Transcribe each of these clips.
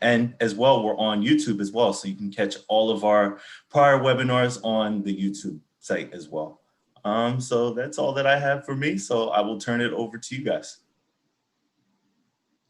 And as well, we're on YouTube as well. So you can catch all of our prior webinars on the YouTube site as well. So that's all that I have for me. So I will turn it over to you guys.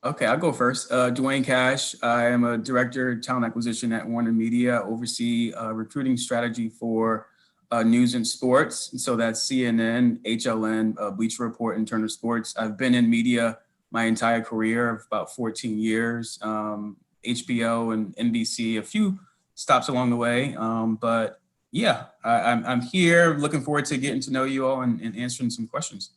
Okay, I'll go first. Dwayne Cash. I am a director of talent acquisition at Warner Media. Oversee recruiting strategy for news and sports. So that's CNN, HLN, Bleacher Report, and Turner Sports. I've been in media my entire career of about 14 years. HBO and NBC, a few stops along the way. But yeah, I'm here looking forward to getting to know you all and answering some questions.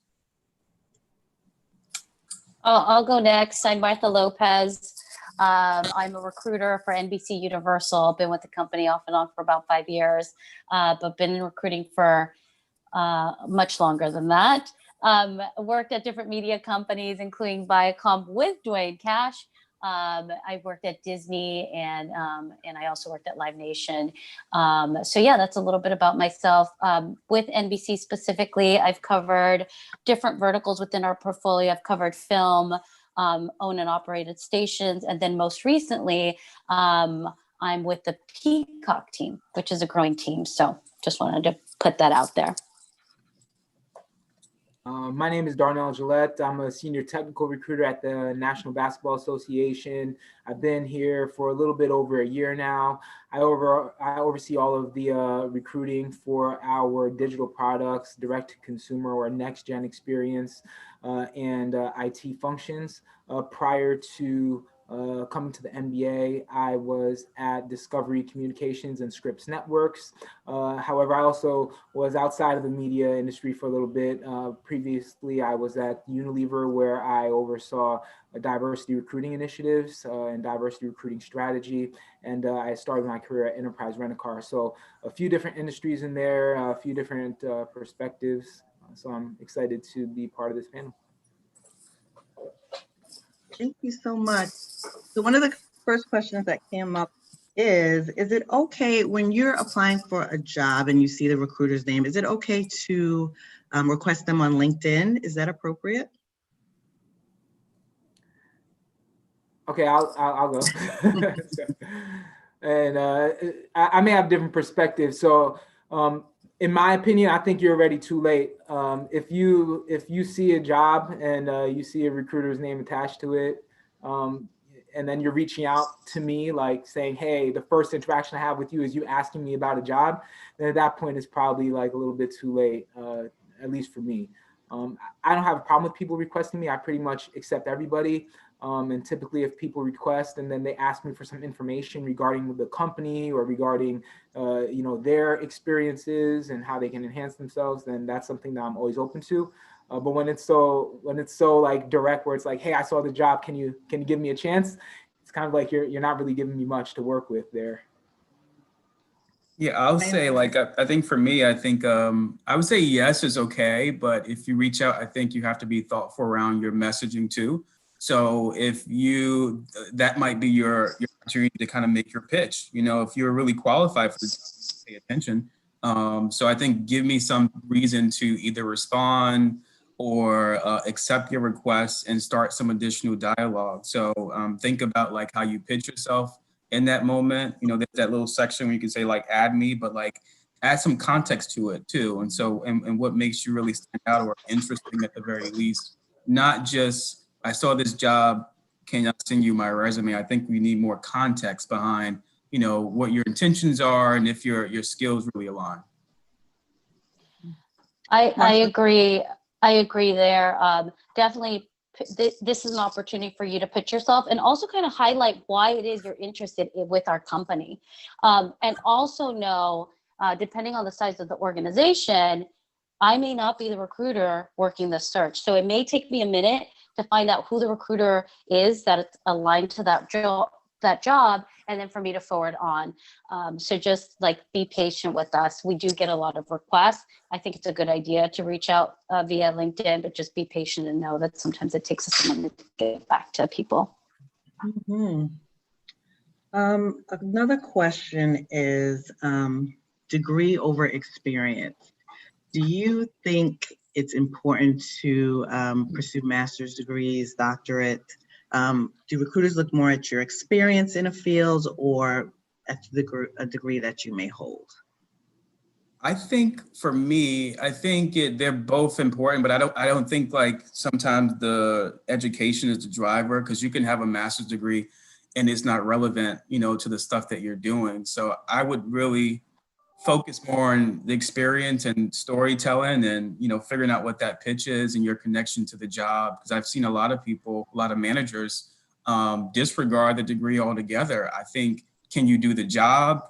I'll go next. I'm Martha Lopez. I'm a recruiter for NBC Universal. Been with the company off and on for about 5 years, but been in recruiting for much longer than that. Worked at different media companies, including Viacom with Dwayne Cash. I worked at Disney and I also worked at Live Nation. So yeah, that's a little bit about myself. With NBC specifically, I've covered different verticals within our portfolio. I've covered film, owned and operated stations. And then most recently, I'm with the Peacock team, which is a growing team. So just wanted to put that out there. My name is Darnell Gillette. I'm a senior technical recruiter at the National Basketball Association. I've been here for a little bit over a year now. I oversee all of the recruiting for our digital products, direct to consumer or next gen experience, and IT functions. Prior to coming to the NBA, I was at Discovery Communications and Scripps Networks. However, I also was outside of the media industry for a little bit. Previously, I was at Unilever, where I oversaw diversity recruiting initiatives and diversity recruiting strategy. And I started my career at Enterprise Rent-A-Car. So a few different industries in there, a few different perspectives. So I'm excited to be part of this panel. Thank you so much. So one of the first questions that came up is it okay when you're applying for a job and you see the recruiter's name, is it okay to request them on LinkedIn? Is that appropriate? Okay, I'll go. And I may have different perspectives. So in my opinion, I think you're already too late. If you see a job and you see a recruiter's name attached to it, and then you're reaching out to me like saying, hey, the first interaction I have with you is you asking me about a job, then at that point it's probably like a little bit too late, at least for me. I don't have a problem with people requesting me. I pretty much accept everybody. And typically if people request and then they ask me for some information regarding the company or regarding their experiences and how they can enhance themselves, then that's something that I'm always open to. But when it's so like direct, where it's like, hey, I saw the job, can you give me a chance? It's kind of like you're not really giving me much to work with there. Yeah, I'll say like, I think for me, I think I would say yes is okay. But if you reach out, I think you have to be thoughtful around your messaging too. So if that might be your opportunity to kind of make your pitch, if you're really qualified for the job, pay attention. So I think give me some reason to either respond or accept your request and start some additional dialogue. So think about like how you pitch yourself in that moment. There's that little section where you can say like, add me, but like add some context to it too. And so, and what makes you really stand out or interesting at the very least, not just, I saw this job, can I send you my resume? I think we need more context behind, what your intentions are and if your skills really align. I agree. I agree there. Definitely, this is an opportunity for you to put yourself and also kind of highlight why it is you're interested with our company. And also know, depending on the size of the organization, I may not be the recruiter working the search. So it may take me a minute to find out who the recruiter is that's aligned to that job, and then for me to forward on. So just like be patient with us. We do get a lot of requests. I think it's a good idea to reach out via LinkedIn, but just be patient and know that sometimes it takes us a minute to get back to people. Mm-hmm. Another question is degree over experience. Do you think it's important to pursue master's degrees, doctorate, Do recruiters look more at your experience in a field or at a degree that you may hold? I think for me, I think they're both important, but I don't think like sometimes the education is the driver, because you can have a master's degree and it's not relevant, to the stuff that you're doing. So I would really focus more on the experience and storytelling and, figuring out what that pitch is and your connection to the job. Because I've seen a lot of people, a lot of managers disregard the degree altogether. I think, can you do the job?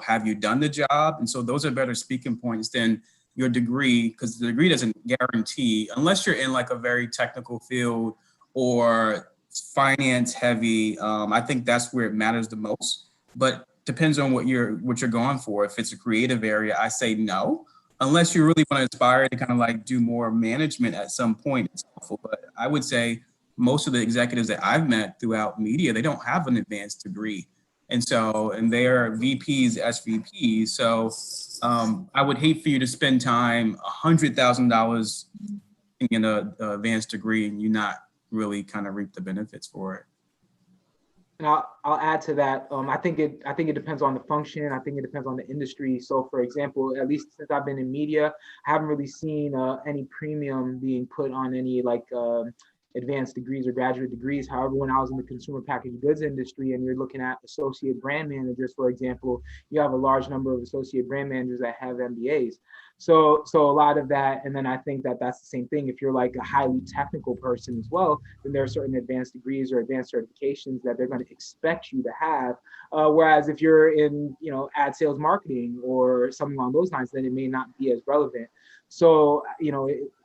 Have you done the job? And so those are better speaking points than your degree, because the degree doesn't guarantee, unless you're in like a very technical field or finance heavy. I think that's where it matters the most. But depends on what you're going for. If it's a creative area, I say no, unless you really want to aspire to kind of like do more management at some point. It's helpful. But I would say most of the executives that I've met throughout media, they don't have an advanced degree. And they're VPs, SVPs. So I would hate for you to spend time, $100,000 in an advanced degree and you not really kind of reap the benefits for it. And I'll add to that. I think it depends on the function. I think it depends on the industry. So, for example, at least since I've been in media, I haven't really seen any premium being put on any advanced degrees or graduate degrees. However, when I was in the consumer packaged goods industry and you're looking at associate brand managers, for example, you have a large number of associate brand managers that have MBAs. So a lot of that, and then I think that's the same thing. If you're like a highly technical person as well, then there are certain advanced degrees or advanced certifications that they're going to expect you to have. Whereas if you're in, ad sales marketing or something along those lines, then it may not be as relevant. So,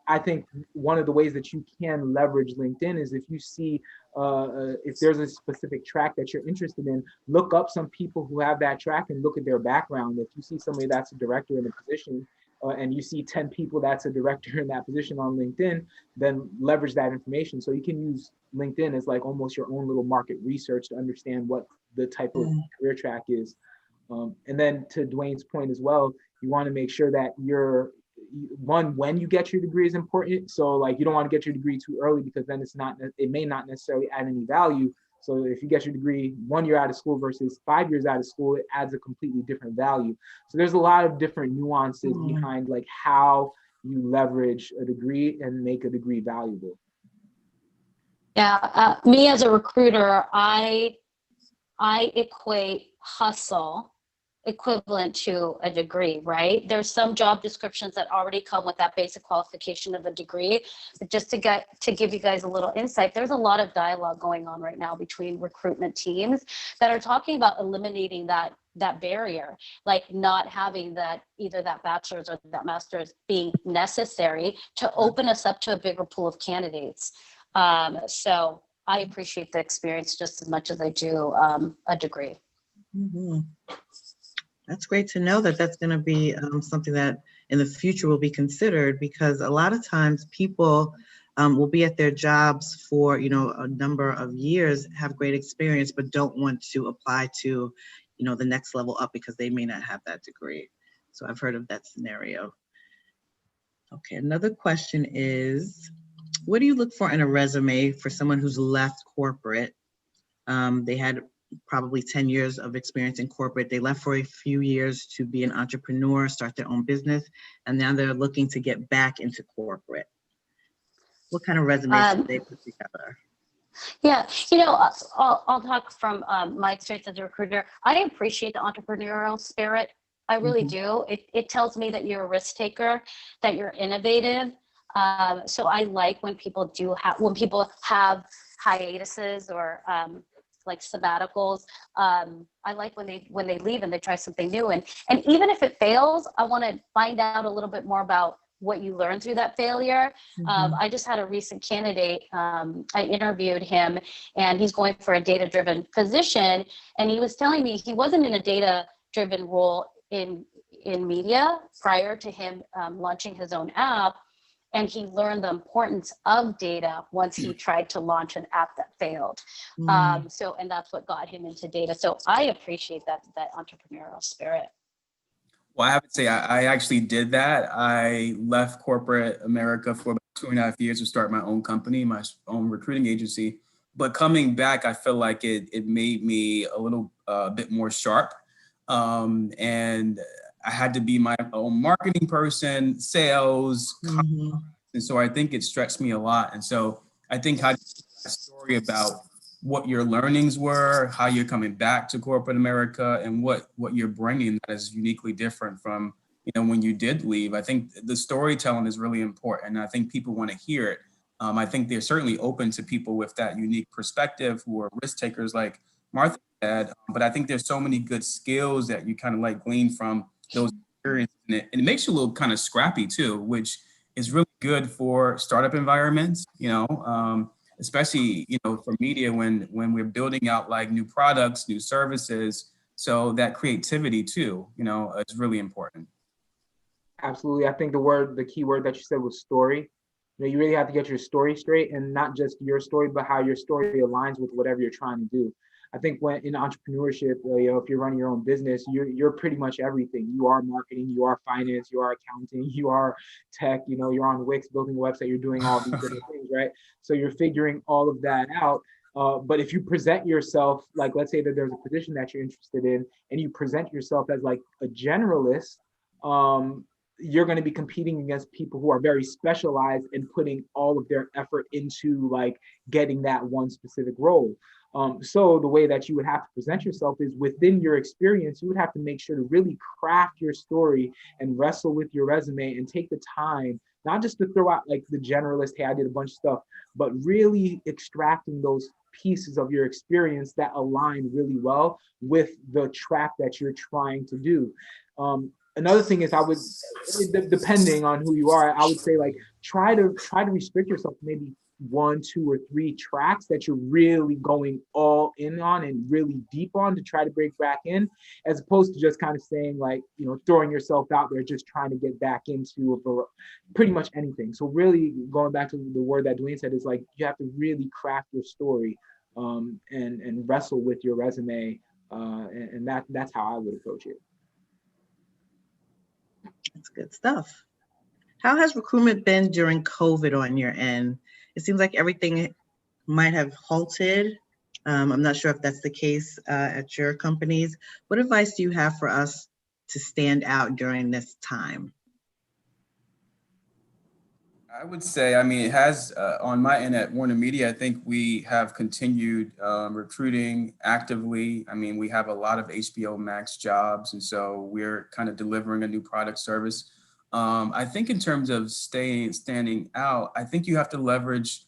I think one of the ways that you can leverage LinkedIn is if you see, if there's a specific track that you're interested in, look up some people who have that track and look at their background. If you see somebody that's a director in a position and you see 10 people that's a director in that position on LinkedIn, then leverage that information. So you can use LinkedIn as like almost your own little market research to understand what the type of career track is. And then to Dwayne's point as well, you want to make sure that when you get your degree is important. So like you don't want to get your degree too early, because then it may not necessarily add any value. So if you get your degree 1 year out of school versus 5 years out of school, it adds a completely different value. So there's a lot of different nuances behind like how you leverage a degree and make a degree valuable. Yeah, me as a recruiter, I equate hustle equivalent to a degree, right? There's some job descriptions that already come with that basic qualification of a degree. But just to give you guys a little insight, there's a lot of dialogue going on right now between recruitment teams that are talking about eliminating that barrier, like not having either that bachelor's or that master's being necessary to open us up to a bigger pool of candidates. So I appreciate the experience just as much as I do a degree. Mm-hmm. That's great to know that that's going to be something that in the future will be considered, because a lot of times people will be at their jobs for, a number of years, have great experience, but don't want to apply to, the next level up because they may not have that degree. So I've heard of that scenario. Okay, another question is, what do you look for in a resume for someone who's left corporate? They had probably 10 years of experience in corporate. They left for a few years to be an entrepreneur, start their own business, and now they're looking to get back into corporate. What kind of resume should they put together? Yeah, I'll talk from my experience as a recruiter. I appreciate the entrepreneurial spirit. I really do. It tells me that you're a risk taker, that you're innovative. So I like when people have hiatuses or like sabbaticals. I like when they leave and they try something new. And even if it fails, I want to find out a little bit more about what you learned through that failure. I just had a recent candidate. I interviewed him, and he's going for a data-driven position. And he was telling me he wasn't in a data-driven role in media prior to him launching his own app. And he learned the importance of data once he tried to launch an app that failed. And that's what got him into data. So I appreciate that entrepreneurial spirit. Well, I have to say, I actually did that. I left corporate America for about 2.5 years to start my own company, my own recruiting agency. but coming back, I feel like it made me a little bit more sharp. And I had to be my own marketing person, sales, Mhm. and so I think it stretched me a lot. And so I think how a story about what your learnings were, how you're coming back to corporate America, and what you're bringing that is uniquely different from, when you did leave. I think the storytelling is really important, and I think people want to hear it. I think they're certainly open to people with that unique perspective who are risk takers like Martha said, but I think there's so many good skills that you kind of like glean from those experiences, and it makes you a little kind of scrappy too, which is really good for startup environments, especially, for media when we're building out like new products, new services. So that creativity too, is really important. Absolutely. I think the key word that you said was story. You really have to get your story straight, and not just your story, but how your story aligns with whatever you're trying to do. I think when in entrepreneurship, if you're running your own business, you're pretty much everything. You are marketing, you are finance, you are accounting, you are tech. You're on Wix building a website, you're doing all these different things, right? So you're figuring all of that out. But if you present yourself, like let's say that there's a position that you're interested in, and you present yourself as like a generalist, you're going to be competing against people who are very specialized and putting all of their effort into like getting that one specific role. So the way that you would have to present yourself is within your experience, you would have to make sure to really craft your story and wrestle with your resume and take the time, not just to throw out like the generalist, hey, I did a bunch of stuff, but really extracting those pieces of your experience that align really well with the track that you're trying to do. Another thing is depending on who you are, I would say like try to restrict yourself to maybe 1, 2, or 3 tracks that you're really going all in on and really deep on to try to break back in, as opposed to just kind of saying like, throwing yourself out there, just trying to get back into pretty much anything. So really going back to the word that Dwayne said is like, you have to really craft your story and wrestle with your resume. And that's how I would approach it. That's good stuff. How has recruitment been during COVID on your end? It seems like everything might have halted. I'm not sure if that's the case at your companies. What advice do you have for us to stand out during this time? I would say, it has on my end at Warner Media, I think we have continued recruiting actively. We have a lot of HBO Max jobs, and so we're kind of delivering a new product service. I think in terms of standing out, I think you have to leverage,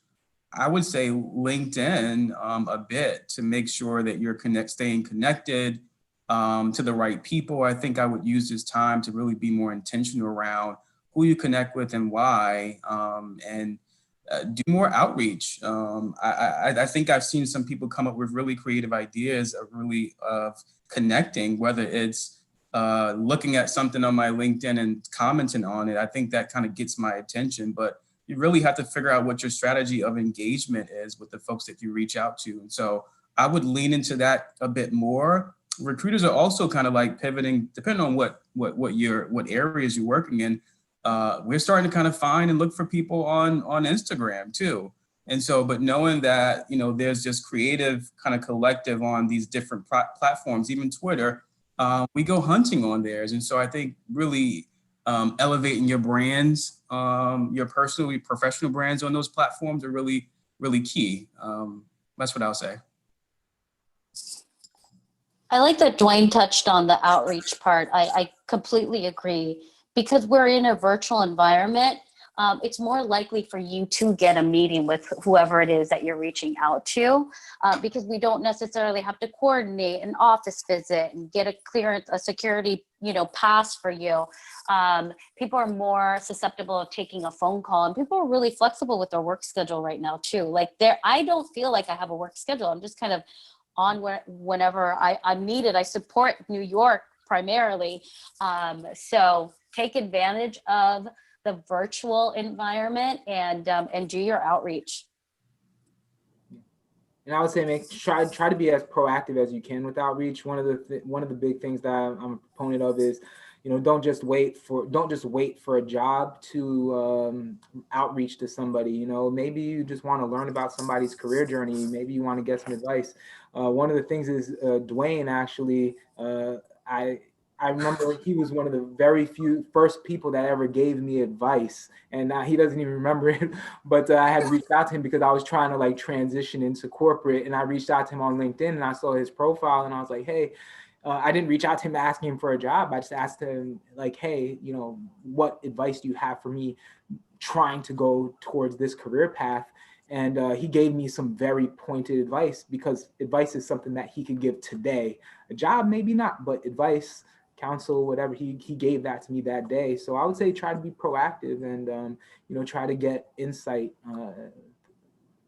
I would say, LinkedIn a bit to make sure that you're staying connected to the right people. I think I would use this time to really be more intentional around who you connect with and why, and do more outreach. I think I've seen some people come up with really creative ideas of connecting, whether it's looking at something on my LinkedIn and commenting on it. I think that kind of gets my attention, but you really have to figure out what your strategy of engagement is with the folks that you reach out to. And so I would lean into that a bit more. Recruiters are also kind of like pivoting, depending on what areas you're working in. We're starting to kind of find and look for people on Instagram too. And so, but knowing that, there's just creative kind of collective on these different platforms, even Twitter, we go hunting on theirs. And so I think really elevating your brands, your professional brands on those platforms are really, really key. That's what I'll say. I like that Dwayne touched on the outreach part. I completely agree. Because we're in a virtual environment, it's more likely for you to get a meeting with whoever it is that you're reaching out to, because we don't necessarily have to coordinate an office visit and get a security, pass for you. People are more susceptible of taking a phone call, and people are really flexible with their work schedule right now too. Like I don't feel like I have a work schedule. I'm just kind of on whenever I'm needed. I support New York primarily. So take advantage of the virtual environment and do your outreach. And I would say try to be as proactive as you can with outreach. One of the big things that I'm a proponent of is, don't just wait for a job to outreach to somebody. Maybe you just want to learn about somebody's career journey. Maybe you want to get some advice. One of the things is Dwayne actually, I remember he was one of the very few first people that ever gave me advice, and he doesn't even remember it. But I had reached out to him because I was trying to like transition into corporate, and I reached out to him on LinkedIn, and I saw his profile, and I was like, hey. I didn't reach out to him asking him for a job. I just asked him like, hey, what advice do you have for me trying to go towards this career path? And he gave me some very pointed advice, because advice is something that he could give today. A job, maybe not, but advice, counsel, whatever, he gave that to me that day. So I would say try to be proactive and, try to get insight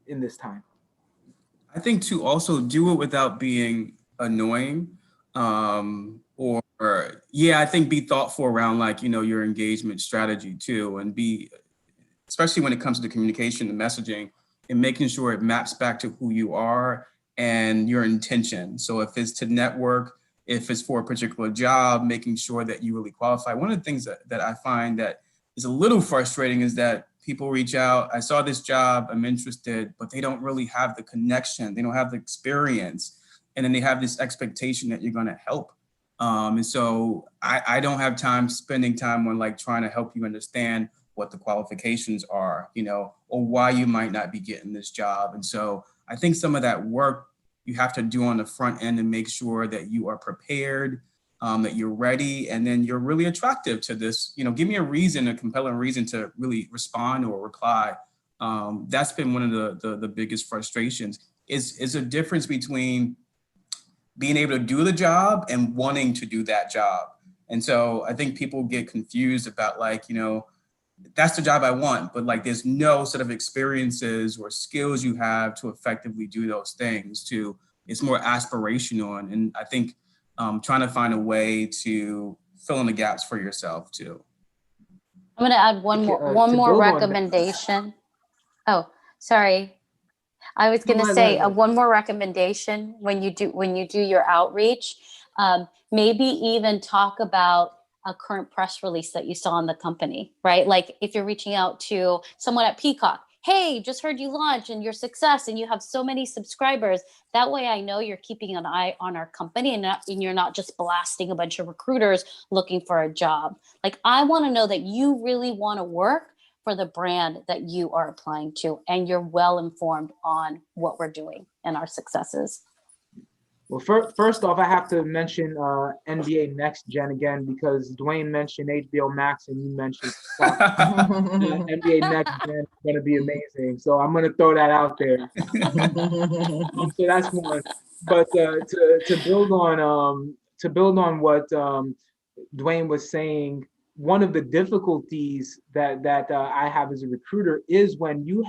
in this time. I think to also do it without being annoying. I think be thoughtful around like, your engagement strategy too, and especially when it comes to the communication, the messaging, and making sure it maps back to who you are and your intention. So if it's to network, if it's for a particular job, making sure that you really qualify. One of the things that I find that is a little frustrating is that people reach out, I saw this job, I'm interested, but they don't really have the connection. They don't have the experience. And then they have this expectation that you're going to help. And so I don't have time spending time on like trying to help you understand what the qualifications are, or why you might not be getting this job. And so I think some of that work you have to do on the front end and make sure that you are prepared, that you're ready, and then you're really attractive to this. Give me a compelling reason to really respond or reply. That's been one of the biggest frustrations. Is a difference between being able to do the job and wanting to do that job. And so I think people get confused about like, that's the job I want, but like there's no sort of experiences or skills you have to effectively do those things. It's more aspirational. And I think trying to find a way to fill in the gaps for yourself too. I'm going to add one more recommendation. Oh, sorry. I was going to say one more recommendation when you do your outreach, maybe even talk about a current press release that you saw in the company, right? Like if you're reaching out to someone at Peacock, hey, just heard you launch and your success and you have so many subscribers. That way I know you're keeping an eye on our company and you're not just blasting a bunch of recruiters looking for a job. Like I want to know that you really want to work for the brand that you are applying to, and you're well informed on what we're doing and our successes. Well, first off, I have to mention NBA Next Gen again, because Dwayne mentioned HBO Max and you mentioned NBA Next Gen is going to be amazing. So I'm going to throw that out there. So that's one. But to build on what Dwayne was saying, one of the difficulties that I have as a recruiter is when you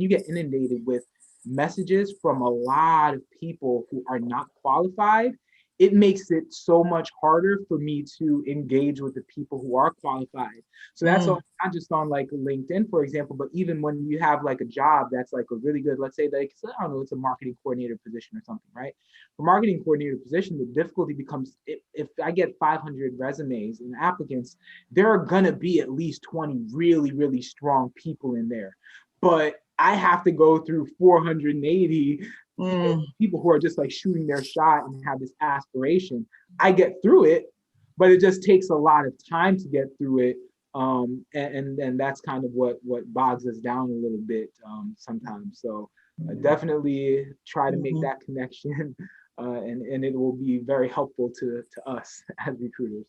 get inundated with messages from a lot of people who are not qualified, it makes it so much harder for me to engage with the people who are qualified. So that's not just on like LinkedIn, for example, but even when you have like a job that's like a really good, let's say like, I don't know, it's a marketing coordinator position or something, right? For marketing coordinator position, the difficulty becomes if I get 500 resumes and applicants, there are gonna be at least 20 really, really strong people in there. But I have to go through 480 people who are just like shooting their shot and have this aspiration. I get through it, but it just takes a lot of time to get through it. And that's kind of what bogs us down a little bit sometimes. So definitely try to make that connection and it will be very helpful to us as recruiters.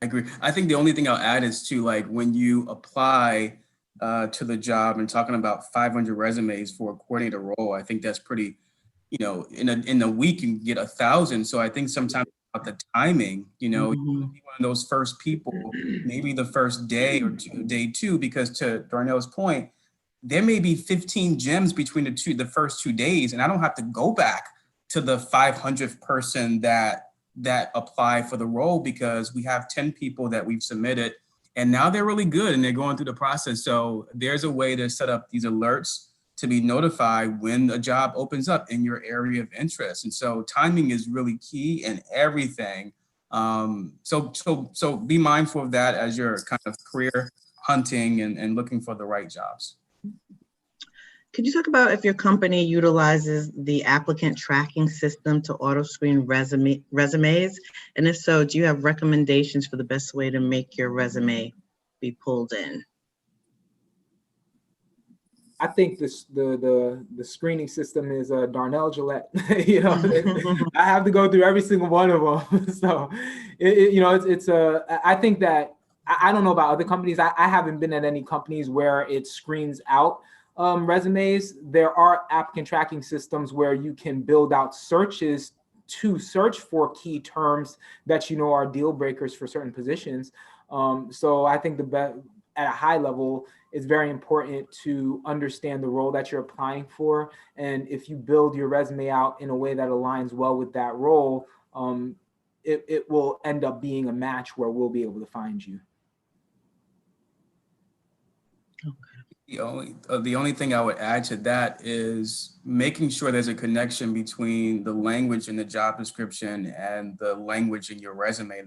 I agree. I think the only thing I'll add is to like when you apply to the job and talking about 500 resumes for a coordinator role, I think that's pretty, in a week you can get 1,000. So I think sometimes about the timing, you be one of those first people, maybe the first day or day two, because to Darnell's point, there may be 15 gems between the first 2 days, and I don't have to go back to the 500th person that apply for the role, because we have 10 people that we've submitted. And now they're really good and they're going through the process. So there's a way to set up these alerts to be notified when a job opens up in your area of interest. And so timing is really key in everything. So be mindful of that as you're kind of career hunting and looking for the right jobs. Could you talk about if your company utilizes the applicant tracking system to auto screen resumes? And if so, do you have recommendations for the best way to make your resume be pulled in? I think the screening system is Darnell Gillette. You know, I have to go through every single one of them. So, I think that I don't know about other companies. I haven't been at any companies where it screens out resumes. There are applicant tracking systems where you can build out searches to search for key terms that you know are deal breakers for certain positions. So I think at a high level, it's very important to understand the role that you're applying for. And if you build your resume out in a way that aligns well with that role, it will end up being a match where we'll be able to find you. The only thing I would add to that is making sure there's a connection between the language in the job description and the language in your resume.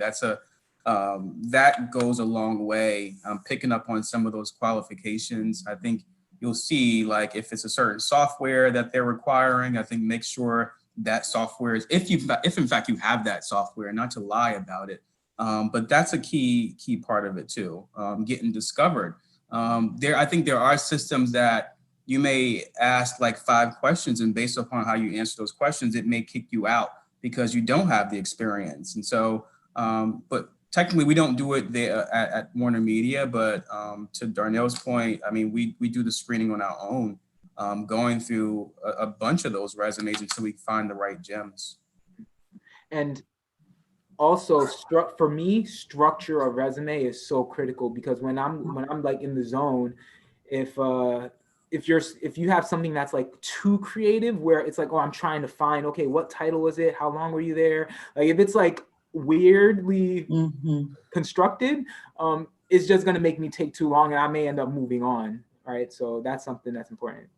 That goes a long way. Picking up on some of those qualifications. I think you'll see, like, if it's a certain software that they're requiring, I think make sure that software is, if in fact you have that software, not to lie about it. But that's a key part of it too, getting discovered. I think there are systems that you may ask like 5 questions, and based upon how you answer those questions, it may kick you out because you don't have the experience. And so, but technically we don't do it there at Warner Media, but to Darnell's point, I mean, we do the screening on our own, going through a bunch of those resumes until we find the right gems. And also, for me, structure of resume is so critical, because when I'm like in the zone, if you have something that's like too creative, where it's like, oh, I'm trying to find, okay, what title was it? How long were you there? Like, if it's like weirdly constructed, it's just going to make me take too long, and I may end up moving on. Right. So that's something that's important.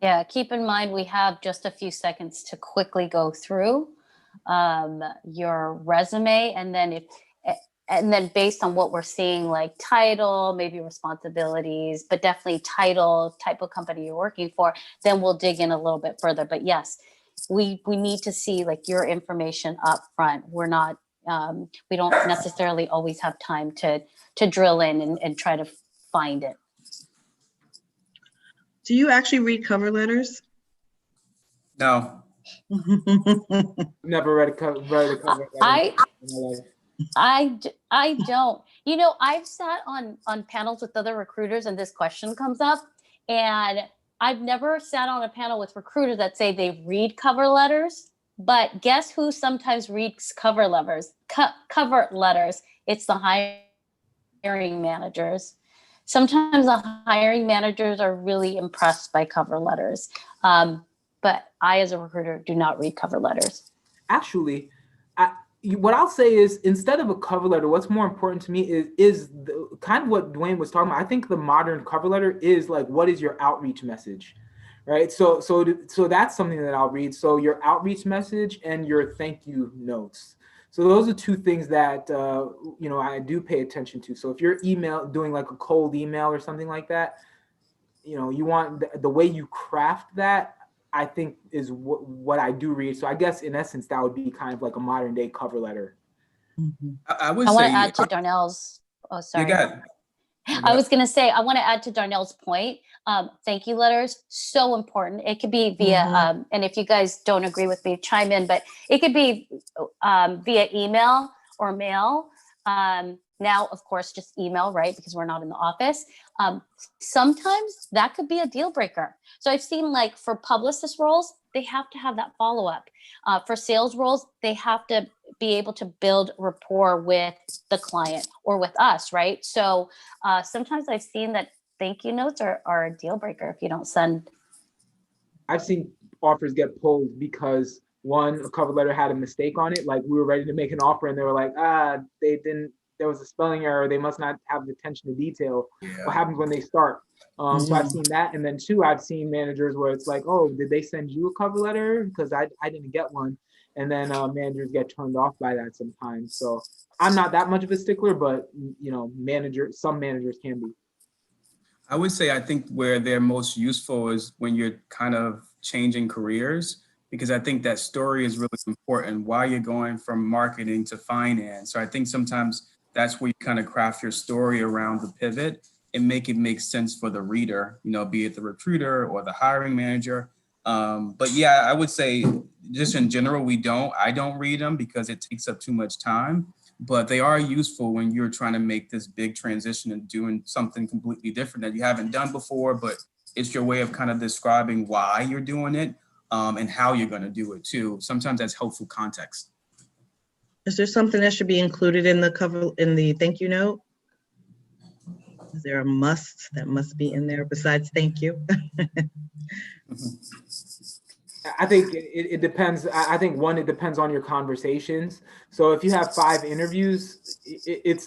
Yeah. Keep in mind, we have just a few seconds to quickly go through your resume, and then based on what we're seeing, like title, maybe responsibilities, but definitely title, type of company you're working for, then we'll dig in a little bit further. But yes, we need to see like your information up front. We're not we don't necessarily always have time to drill in and try to find it. Do you actually read cover letters? No. Never read a cover letter. I don't. You know, I've sat on panels with other recruiters, and this question comes up, and I've never sat on a panel with recruiters that say they read cover letters. But guess who sometimes reads cover letters? Cover letters. It's the hiring managers. Sometimes the hiring managers are really impressed by cover letters. But I, as a recruiter, do not read cover letters. Actually, what I'll say is, instead of a cover letter, what's more important to me is kind of what Dwayne was talking about. I think the modern cover letter is like, what is your outreach message, right? So that's something that I'll read. So your outreach message and your thank you notes. So those are 2 things that I do pay attention to. So if you're doing like a cold email or something like that, you want the way you craft that, I think, is what I do read. So I guess in essence, that would be kind of like a modern day cover letter. I want to add to Darnell's. Oh, sorry. I was going to say, I want to add to Darnell's point. Thank you letters, so important. It could be via, and if you guys don't agree with me, chime in, but it could be via email or mail. Now, of course, just email, right? Because we're not in the office. Sometimes that could be a deal breaker. So I've seen, like, for publicist roles, they have to have that follow-up. For sales roles, they have to be able to build rapport with the client or with us, right? So sometimes I've seen that thank you notes are a deal breaker if you don't send. I've seen offers get pulled because, one, a cover letter had a mistake on it. Like, we were ready to make an offer and they were like, they didn't, there was a spelling error. They must not have the attention to detail. Yeah. What happens when they start? So I've seen that. And then 2, I've seen managers where it's like, oh, did they send you a cover letter? Because I didn't get one. and then managers get turned off by that sometimes. So I'm not that much of a stickler, but some managers can be. I would say I think where they're most useful is when you're kind of changing careers, because I think that story is really important. Why you're going from marketing to finance. So I think sometimes that's where you kind of craft your story around the pivot and make it make sense for the reader, be it the recruiter or the hiring manager. But yeah, I would say just in general, I don't read them because it takes up too much time. But they are useful when you're trying to make this big transition and doing something completely different that you haven't done before, but it's your way of kind of describing why you're doing it, and how you're going to do it too. Sometimes that's helpful context. Is there something that should be included in the thank you note? Is there a must that must be in there besides thank you? I think it depends. I think one, it depends on your conversations. So if you have 5 interviews, in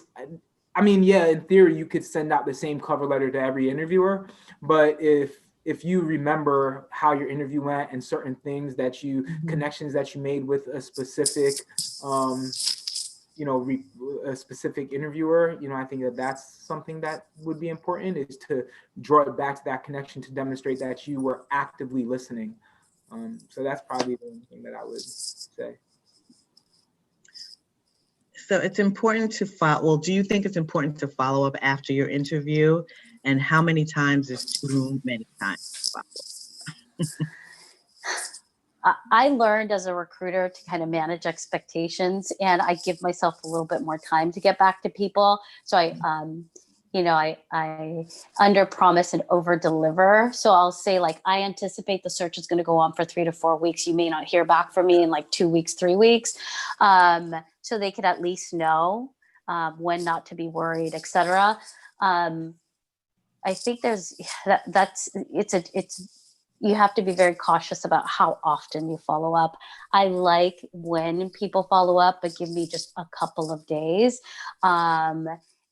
theory, you could send out the same cover letter to every interviewer. But if you remember how your interview went and certain things connections that you made with a specific, a specific interviewer, I think that's something that would be important, is to draw it back to that connection to demonstrate that you were actively listening. So that's probably the only thing that I would say. So it's important to follow. Well, do you think it's important to follow up after your interview? And how many times is too many times to follow up? I learned as a recruiter to kind of manage expectations, and I give myself a little bit more time to get back to people. So I under promise and over deliver. So I'll say, like, I anticipate the search is going to go on for 3 to 4 weeks. You may not hear back from me in like 2 weeks, 3 weeks. So they could at least know when not to be worried, etc. I think you have to be very cautious about how often you follow up. I like when people follow up, but give me just a couple of days.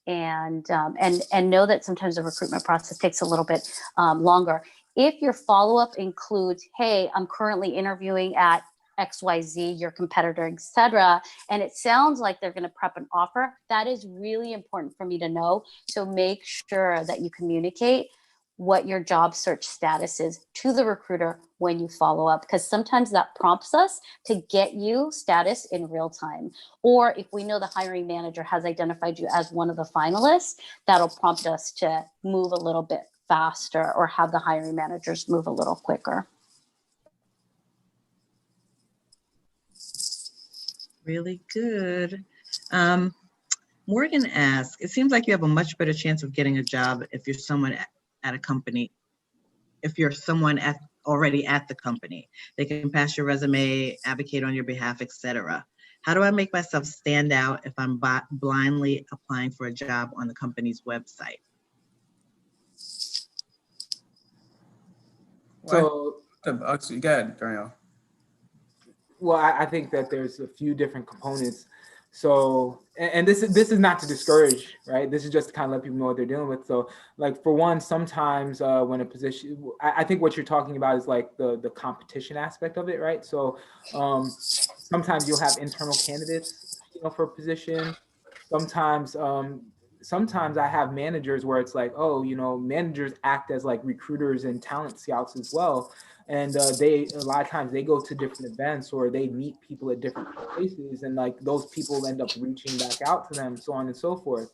And know that sometimes the recruitment process takes a little bit longer. If your follow-up includes, hey, I'm currently interviewing at XYZ, your competitor, etc., and it sounds like they're going to prep an offer, that is really important for me to know. So make sure that you communicate what your job search status is to the recruiter when you follow up, because sometimes that prompts us to get you status in real time. Or if we know the hiring manager has identified you as one of the finalists, that'll prompt us to move a little bit faster or have the hiring managers move a little quicker. Really good. Morgan asks, it seems like you have a much better chance of getting a job if you're someone at a company, if you're someone already at the company. They can pass your resume, advocate on your behalf, etc. How do I make myself stand out if I'm blindly applying for a job on the company's website? So, go ahead, Daniel. well, I think that there's a few different components. So, and this is not to discourage, right? This is just to kind of let people know what they're dealing with. So, like, for one, sometimes when a position, I think what you're talking about is like the competition aspect of it, right? So, sometimes you'll have internal candidates, for a position. Sometimes I have managers where it's like, oh, managers act as like recruiters and talent scouts as well. And a lot of times they go to different events or they meet people at different places, and like those people end up reaching back out to them, so on and so forth.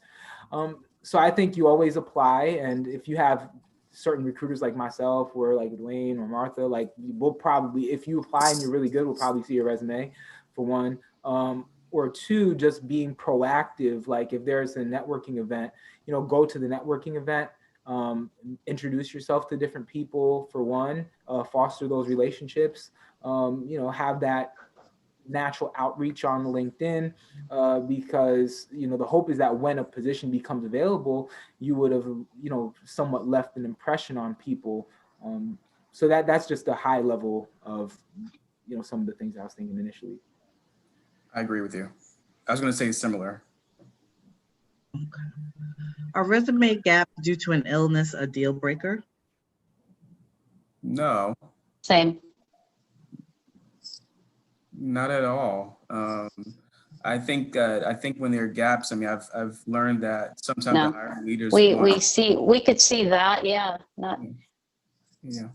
So I think you always apply, and if you have certain recruiters like myself or like Dwayne or Martha, like we'll probably, if you apply and you're really good, we'll probably see your resume, for one. Or two, just being proactive. Like if there's a networking event, go to the networking event. Introduce yourself to different people, for one, foster those relationships, have that natural outreach on LinkedIn, because, the hope is that when a position becomes available, you would have, somewhat left an impression on people. So that's just a high level of, some of the things I was thinking initially. I agree with you. I was going to say similar. Okay. Are resume gaps due to an illness a deal breaker? No. Same. Not at all. I think when there are gaps, I mean, I've learned that sometimes No. the hiring leaders We want, could see that, yeah. Not, yeah.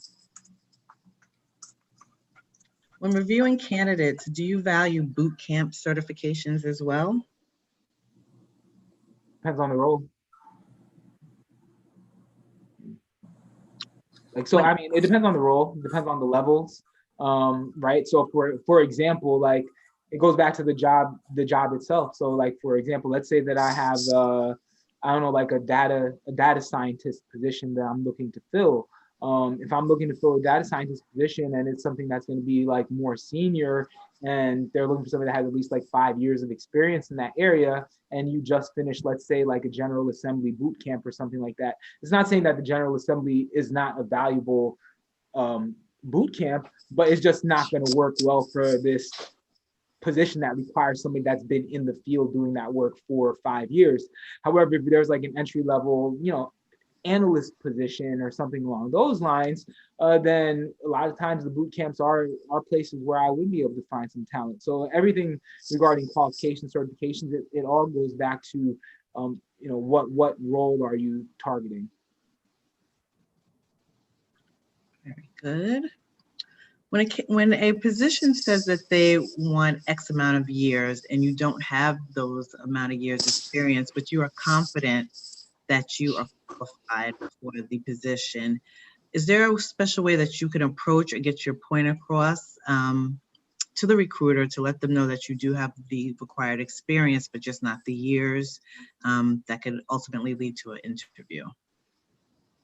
When reviewing candidates, do you value boot camp certifications as well? Depends on the role. Like, so, When- I mean, it depends on the role, it depends on the levels, right? So for example, like it goes back to the job itself. So like, for example, let's say that I have, I don't know, like a data scientist position that I'm looking to fill. If I'm looking to fill a data scientist position and it's something that's going to be like more senior and they're looking for somebody that has at least like 5 years of experience in that area, and you just finished, let's say, like a General Assembly boot camp or something like that. It's not saying that the General Assembly is not a valuable boot camp, but it's just not going to work well for this position that requires somebody that's been in the field doing that work for 5 years. However, if there's like an entry level, analyst position or something along those lines, then a lot of times the boot camps are places where I would be able to find some talent. So everything regarding qualifications, certifications, it all goes back to, what role are you targeting? Very good. When a position says that they want X amount of years and you don't have those amount of years experience, but you are confident that you are qualified for the position, is there a special way that you can approach or get your point across to the recruiter to let them know that you do have the required experience, but just not the years that could ultimately lead to an interview?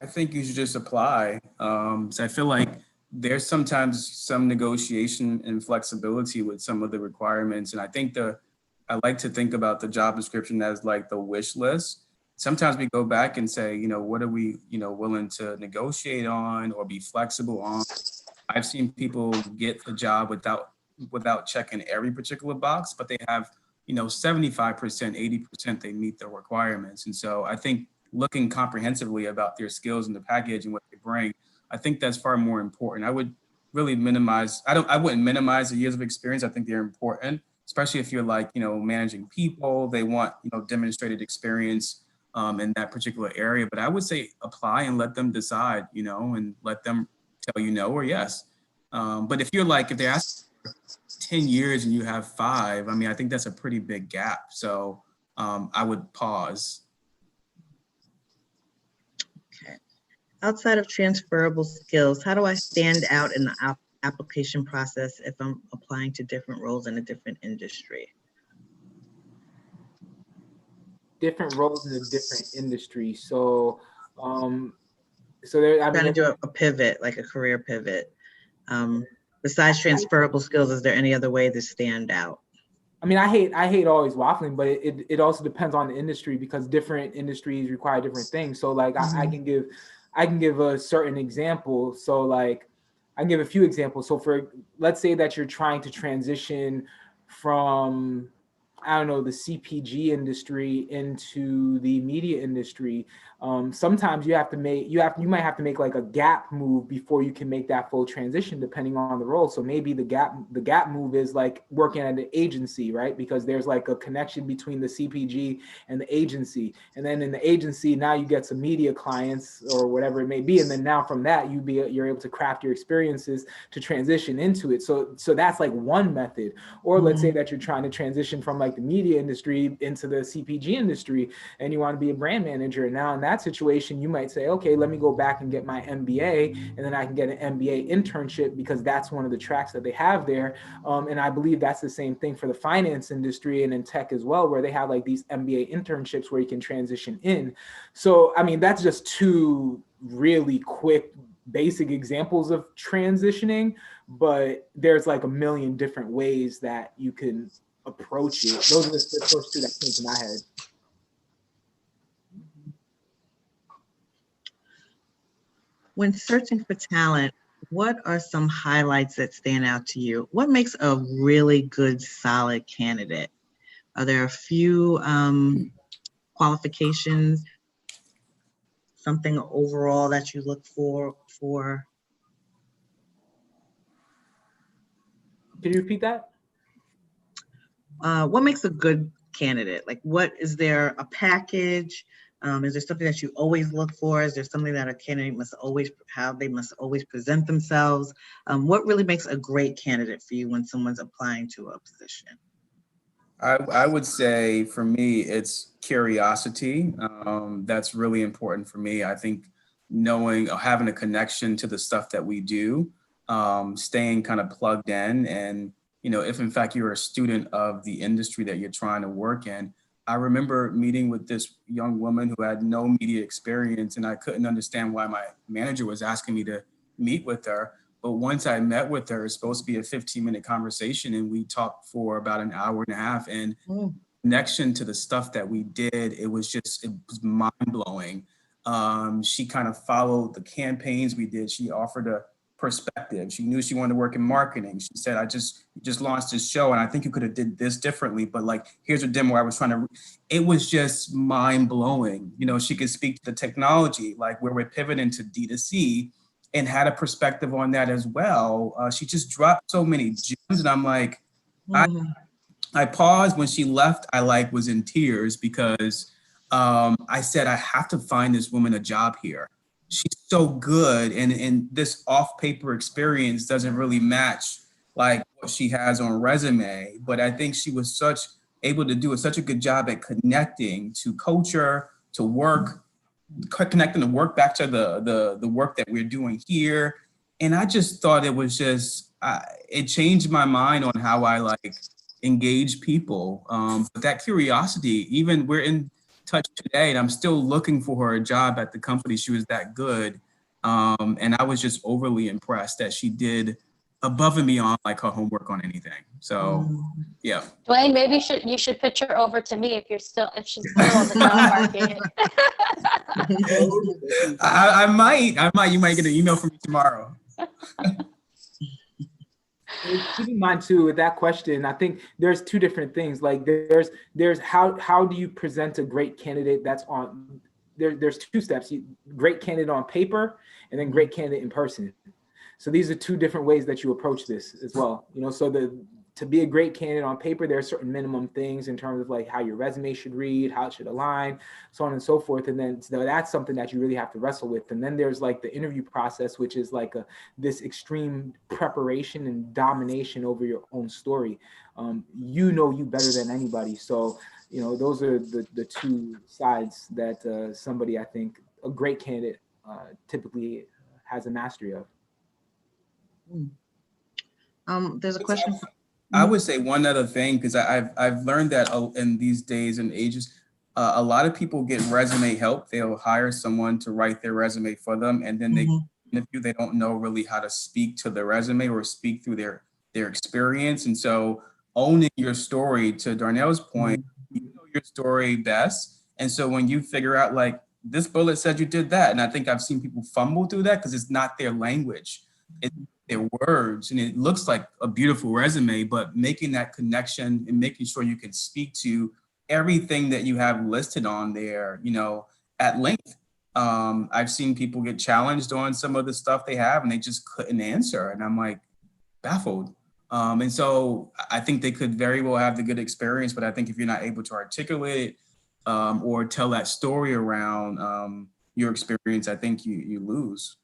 I think you should just apply. So I feel like there's sometimes some negotiation and flexibility with some of the requirements. And I think I like to think about the job description as like the wish list. Sometimes we go back and say, what are we, willing to negotiate on or be flexible on? I've seen people get the job without checking every particular box, but they have, 75%, 80% they meet the requirements. And so I think looking comprehensively about their skills and the package and what they bring, I think that's far more important. I would really I wouldn't minimize the years of experience. I think they're important, especially if you're like, managing people. They want, demonstrated experience in that particular area. But I would say apply and let them decide, and let them tell you no or yes. But if they're asking for 10 years and you have 5, I mean, I think that's a pretty big gap. So I would pause. Okay. Outside of transferable skills, how do I stand out in the application process if I'm applying to different roles in a different industry? Different roles in a different industry. So, there, I Trying to mean, do a pivot, like a career pivot. Besides transferable skills, is there any other way to stand out? I mean, I hate always waffling, but it also depends on the industry because different industries require different things. So like I can give a certain example. So like I can give a few examples. So let's say that you're trying to transition from, I don't know, the CPG industry into the media industry. Sometimes you might have to make like a gap move before you can make that full transition, depending on the role. So maybe the gap move is like working at an agency, right? Because there's like a connection between the CPG and the agency, and then in the agency now you get some media clients or whatever it may be, and then now from that you're able to craft your experiences to transition into it. So that's like one method. Or let's say that you're trying to transition from like the media industry into the CPG industry, and you want to be a brand manager. And now in that situation, you might say, okay, let me go back and get my MBA, and then I can get an MBA internship because that's one of the tracks that they have there. And I believe that's the same thing for the finance industry and in tech as well, where they have like these MBA internships where you can transition in. So, I mean, that's just 2 really quick basic examples of transitioning, but there's like a million different ways that you can approach it. Those are the first 2 that came to my head. When searching for talent, what are some highlights that stand out to you? What makes a really good, solid candidate? Are there a few qualifications, something overall that you look for? Can you repeat that? what makes a good candidate? Like, what is there a package? Is there something that you always look for? Is there something that a candidate must always have? They must always present themselves. What really makes a great candidate for you when someone's applying to a position? I would say for me, it's curiosity. That's really important for me. I think knowing or having a connection to the stuff that we do, staying kind of plugged in. And, you know, if in fact you're a student of the industry that you're trying to work in, I remember meeting with this young woman who had no media experience, and I couldn't understand why my manager was asking me to meet with her. But once I met with her, it's supposed to be a 15-minute conversation, and we talked for about an hour and a half. And connection to the stuff that we did, it was mind blowing. She kind of followed the campaigns we did. She offered a perspective. She knew she wanted to work in marketing. She said, you just launched this show, and I think you could have did this differently, but like, here's a demo I was trying to, it was just mind blowing. You know, she could speak to the technology, like where we're pivoting to D2C, and had a perspective on that as well. She just dropped so many gems, and I'm like, I paused when she left. I was in tears because I said, I have to find this woman a job here. She's so good, and this off-paper experience doesn't really match like what she has on resume. But I think she was able to do such a good job at connecting to culture, to work, connecting the work back to the work that we're doing here. And I just thought it was it changed my mind on how I engage people. But that curiosity, even we're in touch today, and I'm still looking for her a job at the company. She was that good. And I was just overly impressed that she did above and beyond her homework on anything. So yeah. Dwayne, maybe you should pitch her over to me if she's still on the job market. I might. You might get an email from me tomorrow. Keep in mind too, with that question, I think there's two different things. Like there's how do you present a great candidate that's on there's two steps. Great candidate on paper and then great candidate in person. So these are two different ways that you approach this as well. You know, so to be a great candidate on paper, there are certain minimum things in terms of how your resume should read, how it should align, so on and so forth. And then so that's something that you really have to wrestle with. And then there's the interview process, which is this extreme preparation and domination over your own story. You know you better than anybody. So, you know, those are the two sides that somebody, I think, a great candidate typically has a mastery of. There's a question. I would say one other thing, because I've learned that in these days and ages, a lot of people get resume help. They'll hire someone to write their resume for them, and then they don't know really how to speak to the resume or speak through their experience. And so owning your story, to Darnell's point, you know your story best. And so when you figure out this bullet said you did that, and I think I've seen people fumble through that because it's not their language. It's their words, and it looks like a beautiful resume, but making that connection and making sure you can speak to everything that you have listed on there, you know, at length. I've seen people get challenged on some of the stuff they have and they just couldn't answer. And I'm baffled. And so I think they could very well have the good experience, but I think if you're not able to articulate or tell that story around your experience, I think you lose.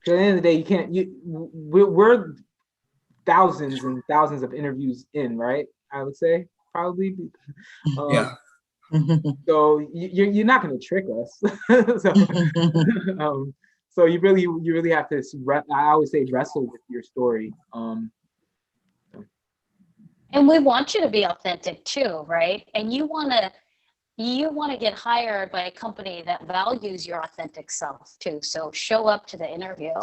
At the end of the day, we're thousands and thousands of interviews in, right? I would say probably. Yeah. So you're not going to trick us. So you really have to. I always say wrestle with your story. And we want you to be authentic too, right? And you want to get hired by a company that values your authentic self too. So show up to the interview.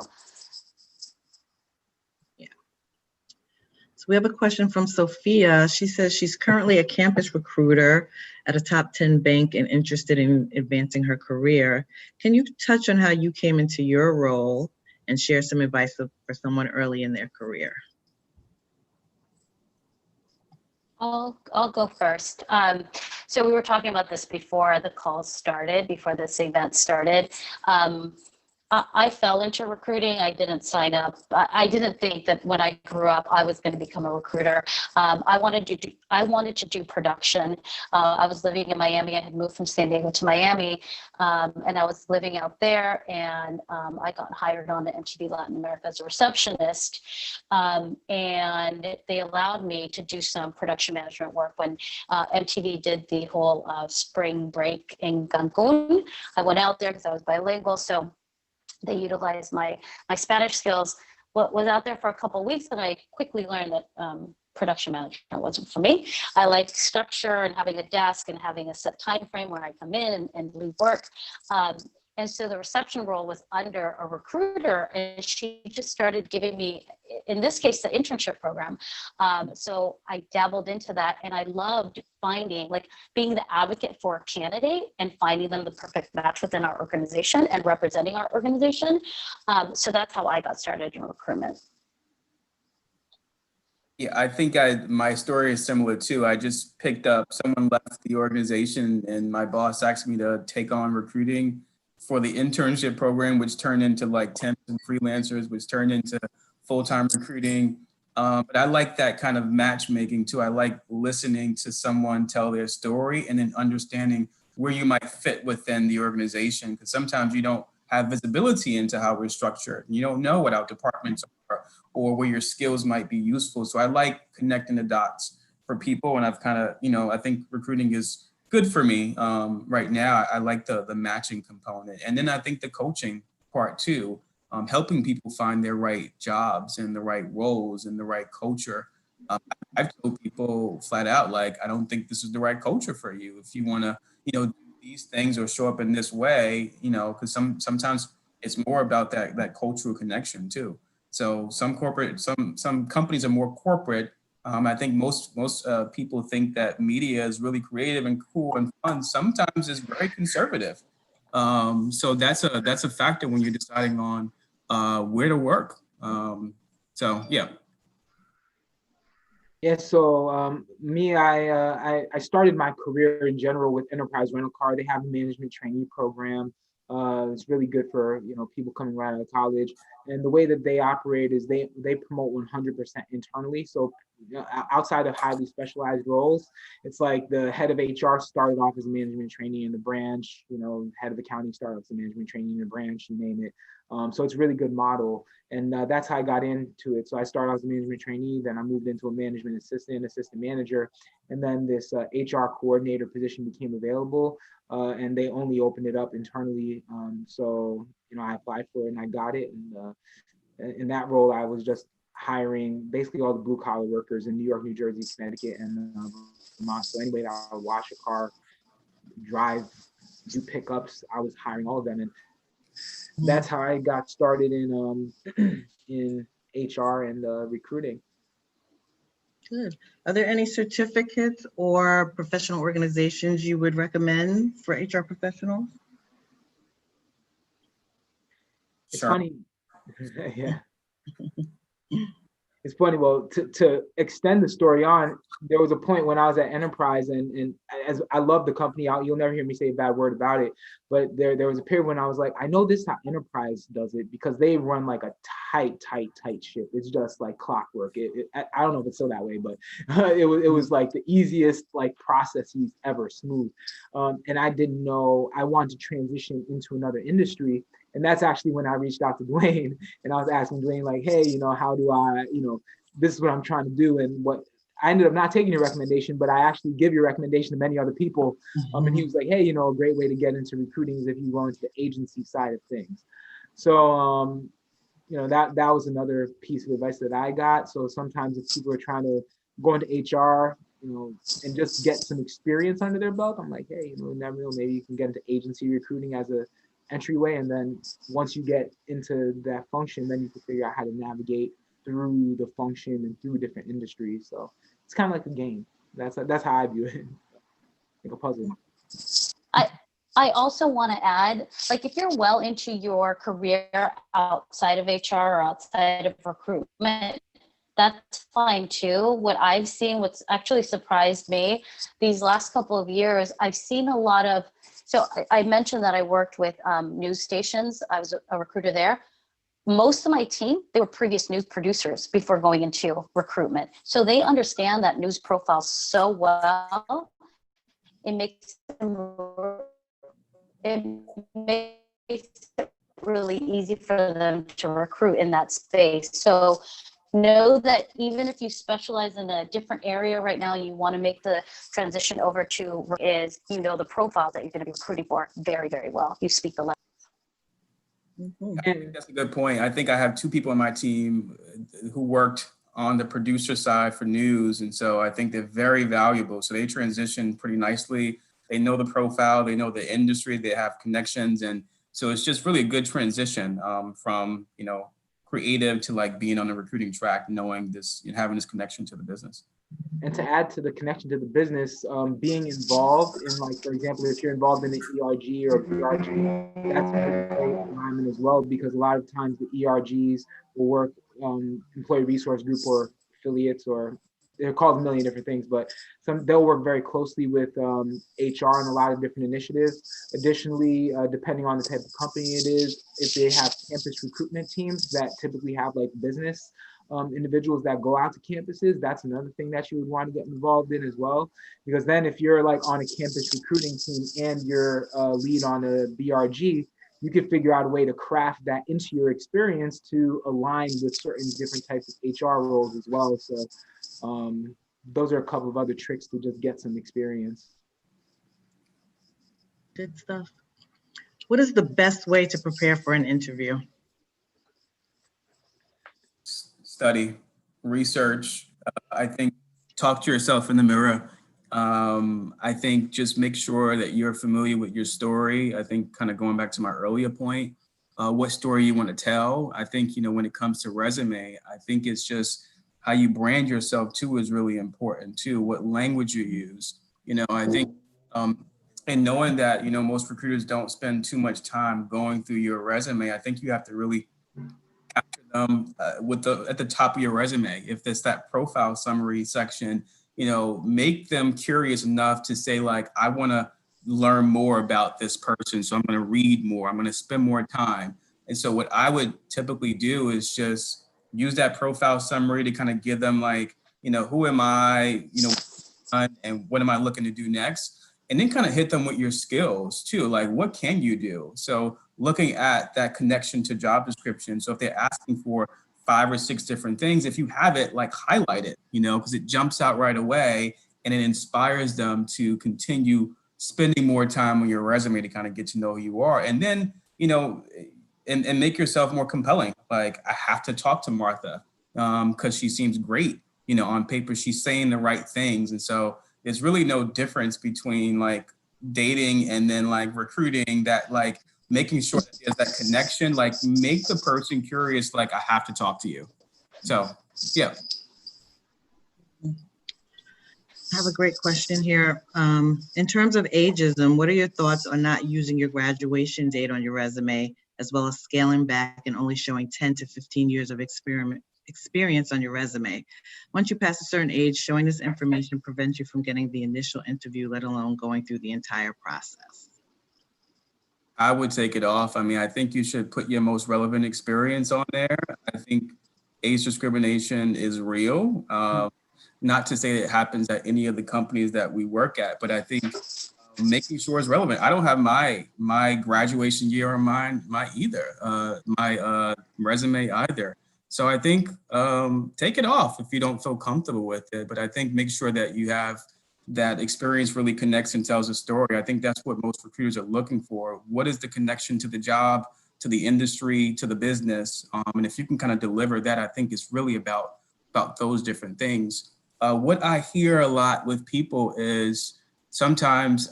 Yeah. So we have a question from Sophia. She says she's currently a campus recruiter at a top 10 bank and interested in advancing her career. Can you touch on how you came into your role and share some advice for someone early in their career? I'll go first. So we were talking about this before the call started, before this event started. I fell into recruiting. I didn't sign up. I didn't think that when I grew up, I was going to become a recruiter. I wanted to do production. I was living in Miami. I had moved from San Diego to Miami, and I was living out there. And I got hired on to MTV Latin America as a receptionist. And they allowed me to do some production management work when MTV did the whole spring break in Cancun. I went out there because I was bilingual. So they utilized my Spanish skills. Was out there for a couple of weeks, and I quickly learned that production management wasn't for me. I like structure and having a desk and having a set time frame where I come in and leave work. And so the reception role was under a recruiter, and she just started giving me, in this case, the internship program. So I dabbled into that, and I loved finding, like, being the advocate for a candidate and finding them the perfect match within our organization and representing our organization. So that's how I got started in recruitment. Yeah, I think my story is similar too. I just picked up, someone left the organization and my boss asked me to take on recruiting for the internship program, which turned into like temps and freelancers, which turned into full-time recruiting. But I like that kind of matchmaking too. I like listening to someone tell their story and then understanding where you might fit within the organization. Because sometimes you don't have visibility into how we're structured. You don't know what our departments are or where your skills might be useful. So I like connecting the dots for people. And I've kind of, I think recruiting is good for me right now. I like the matching component. And then I think the coaching part too, helping people find their right jobs and the right roles and the right culture. I've told people flat out, like, I don't think this is the right culture for you. If you want to, do these things or show up in this way, because sometimes it's more about that cultural connection too. So some companies are more corporate. I think most people think that media is really creative and cool and fun. Sometimes it's very conservative. So that's a factor when you're deciding on where to work. So yeah. Yeah, so me, I started my career in general with Enterprise Rental Car. They have a management trainee program. It's really good for people coming right out of college. And the way that they operate is they promote 100% internally. So outside of highly specialized roles, it's like the head of HR started off as a management trainee in the branch. Head of accounting started off as a management trainee in the branch. You name it. So it's a really good model. And that's how I got into it. So I started as a management trainee, then I moved into a management assistant manager, and then this HR coordinator position became available, and they only opened it up internally. So I applied for it and I got it. And in that role, I was just hiring basically all the blue collar workers in New York, New Jersey, Connecticut, and Vermont. So anybody that I would wash a car, drive, do pickups, I was hiring all of them. And that's how I got started in in HR and recruiting. Good. Are there any certificates or professional organizations you would recommend for HR professionals? It's Sure. funny. Yeah. It's funny. Well, to extend the story on, there was a point when I was at Enterprise, and as I love the company, you'll never hear me say a bad word about it. But there was a period when I was like, I know this is how Enterprise does it, because they run like a tight ship. It's just like clockwork. I don't know if it's still that way, but it was like the easiest like processes ever, smooth. And I didn't know I wanted to transition into another industry. And that's actually when I reached out to Dwayne, and I was asking Dwayne, like, hey, how do I, this is what I'm trying to do. And what I ended up not taking your recommendation, but I actually give your recommendation to many other people. And he was like, hey, a great way to get into recruiting is if you go into the agency side of things. So, that was another piece of advice that I got. So sometimes if people are trying to go into HR, and just get some experience under their belt, I'm like, hey, never know, maybe you can get into agency recruiting as a entryway, and then once you get into that function, then you can figure out how to navigate through the function and through different industries. So it's kind of like a game. That's how I view it, like a puzzle. I also want to add, like, if you're well into your career outside of HR or outside of recruitment, that's fine too. What I've seen, what's actually surprised me these last couple of years, I've seen a lot of So I mentioned that I worked with news stations. I was a recruiter there. Most of my team, they were previous news producers before going into recruitment. So they understand that news profile so well. It makes it really easy for them to recruit in that space. So know that even if you specialize in a different area right now, you want to make the transition over to is, you know, the profile that you're going to be recruiting for very, very well. You speak the language. Mhm. I think that's a good point. I think I have two people on my team who worked on the producer side for news. And so I think they're very valuable. So they transition pretty nicely. They know the profile, they know the industry, they have connections. And so it's just really a good transition from, you know, creative to like being on the recruiting track, knowing this and having this connection to the business. And to add to the connection to the business, being involved in, like, for example, if you're involved in the ERG or PRG, that's a great alignment as well, because a lot of times the ERGs will work employee resource group or affiliates, or they're called a million different things, but they'll work very closely with HR on a lot of different initiatives. Additionally, depending on the type of company it is, if they have campus recruitment teams that typically have like business individuals that go out to campuses, that's another thing that you would want to get involved in as well. Because then if you're like on a campus recruiting team and you're lead on a BRG, you can figure out a way to craft that into your experience to align with certain different types of HR roles as well. So those are a couple of other tricks to just get some experience. Good stuff. What is the best way to prepare for an interview? Study, research. I think talk to yourself in the mirror. I think just make sure that you're familiar with your story. I think kind of going back to my earlier point, what story you want to tell. I think, you know, when it comes to resume, I think it's just how you brand yourself too is really important too. What language you use. You know, I think, and knowing that, you know, most recruiters don't spend too much time going through your resume, I think you have to really capture them at the top of your resume. If there's that profile summary section, you know, make them curious enough to say like, I want to learn more about this person. So I'm going to read more. I'm going to spend more time. And so what I would typically do is just use that profile summary to kind of give them like, you know, who am I, you know, and what am I looking to do next? And then kind of hit them with your skills too. Like, what can you do? So looking at that connection to job description. So if they're asking for 5 or 6 different things, if you have it, like highlight it, you know, because it jumps out right away and it inspires them to continue spending more time on your resume to kind of get to know who you are. And then, you know, and make yourself more compelling. Like, I have to talk to Martha because she seems great, you know, on paper, she's saying the right things. And so there's really no difference between like dating and then like recruiting, that like making sure that there's that connection, like make the person curious, like I have to talk to you. So, yeah. I have a great question here. In terms of ageism, what are your thoughts on not using your graduation date on your resume, as well as scaling back and only showing 10 to 15 years of experience on your resume? Once you pass a certain age, showing this information prevents you from getting the initial interview, let alone going through the entire process. I would take it off. I mean, I think you should put your most relevant experience on there. I think age discrimination is real. Not to say it happens at any of the companies that we work at, but I think making sure it's relevant. I don't have my graduation year on my resume either. So I think take it off if you don't feel comfortable with it. But I think make sure that you have that experience really connects and tells a story. I think that's what most recruiters are looking for. What is the connection to the job, to the industry, to the business? And if you can kind of deliver that, I think it's really about those different things. What I hear a lot with people is sometimes,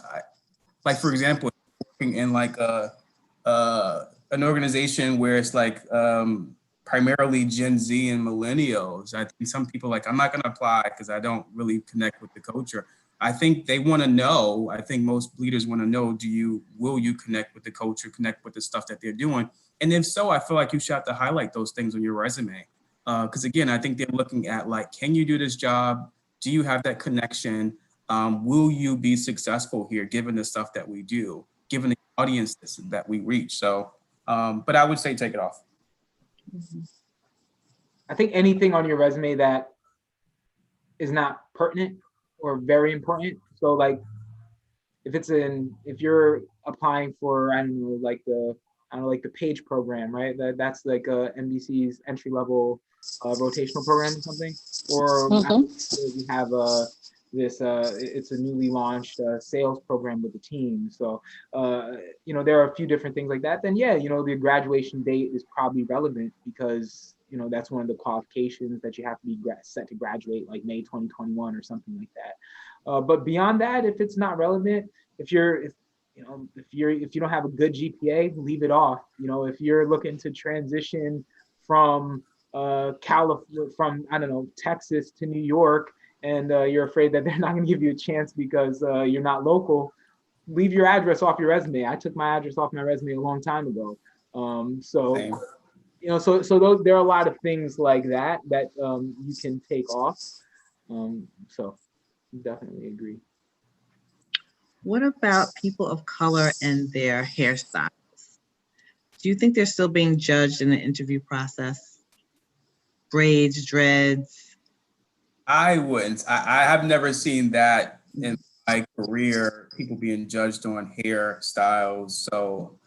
like for example, working in like an organization where it's like primarily Gen Z and millennials. I think some people like, I'm not going to apply because I don't really connect with the culture. I think they want to know. I think most leaders want to know: will you connect with the culture, connect with the stuff that they're doing? And if so, I feel like you should have to highlight those things on your resume. Because again, I think they're looking at like, can you do this job? Do you have that connection? Will you be successful here, given the stuff that we do? given the audience that we reach. So, but I would say take it off. I think anything on your resume that is not pertinent or very important. So like if you're applying for, I don't know, like the PAGE program, right? That's like NBC's entry level rotational program or something. Or we have it's a newly launched sales program with the team. So, there are a few different things like that. Then yeah, the graduation date is probably relevant because, that's one of the qualifications that you have to be set to graduate like May 2021 or something like that. But beyond that, if it's not relevant, if you don't have a good GPA, leave it off. If you're looking to transition from from I don't know, Texas to New York, and you're afraid that they're not going to give you a chance because you're not local, leave your address off your resume. I took my address off my resume a long time ago. Same. So there are a lot of things like that you can take off. So definitely agree. What about people of color and their hairstyles? Do you think they're still being judged in the interview process? Braids, dreads? I wouldn't. I have never seen that in my career, people being judged on hairstyles. So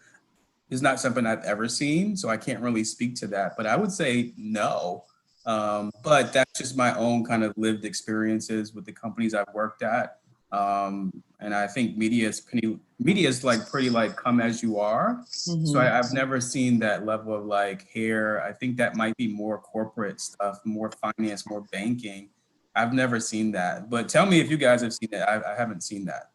it's not something I've ever seen. So I can't really speak to that. But I would say no. But that's just my own kind of lived experiences with the companies I've worked at. And I think media is like pretty like come as you are. Mm-hmm. So I've never seen that level of like hair. I think that might be more corporate stuff, more finance, more banking. I've never seen that. But tell me if you guys have seen it. I haven't seen that.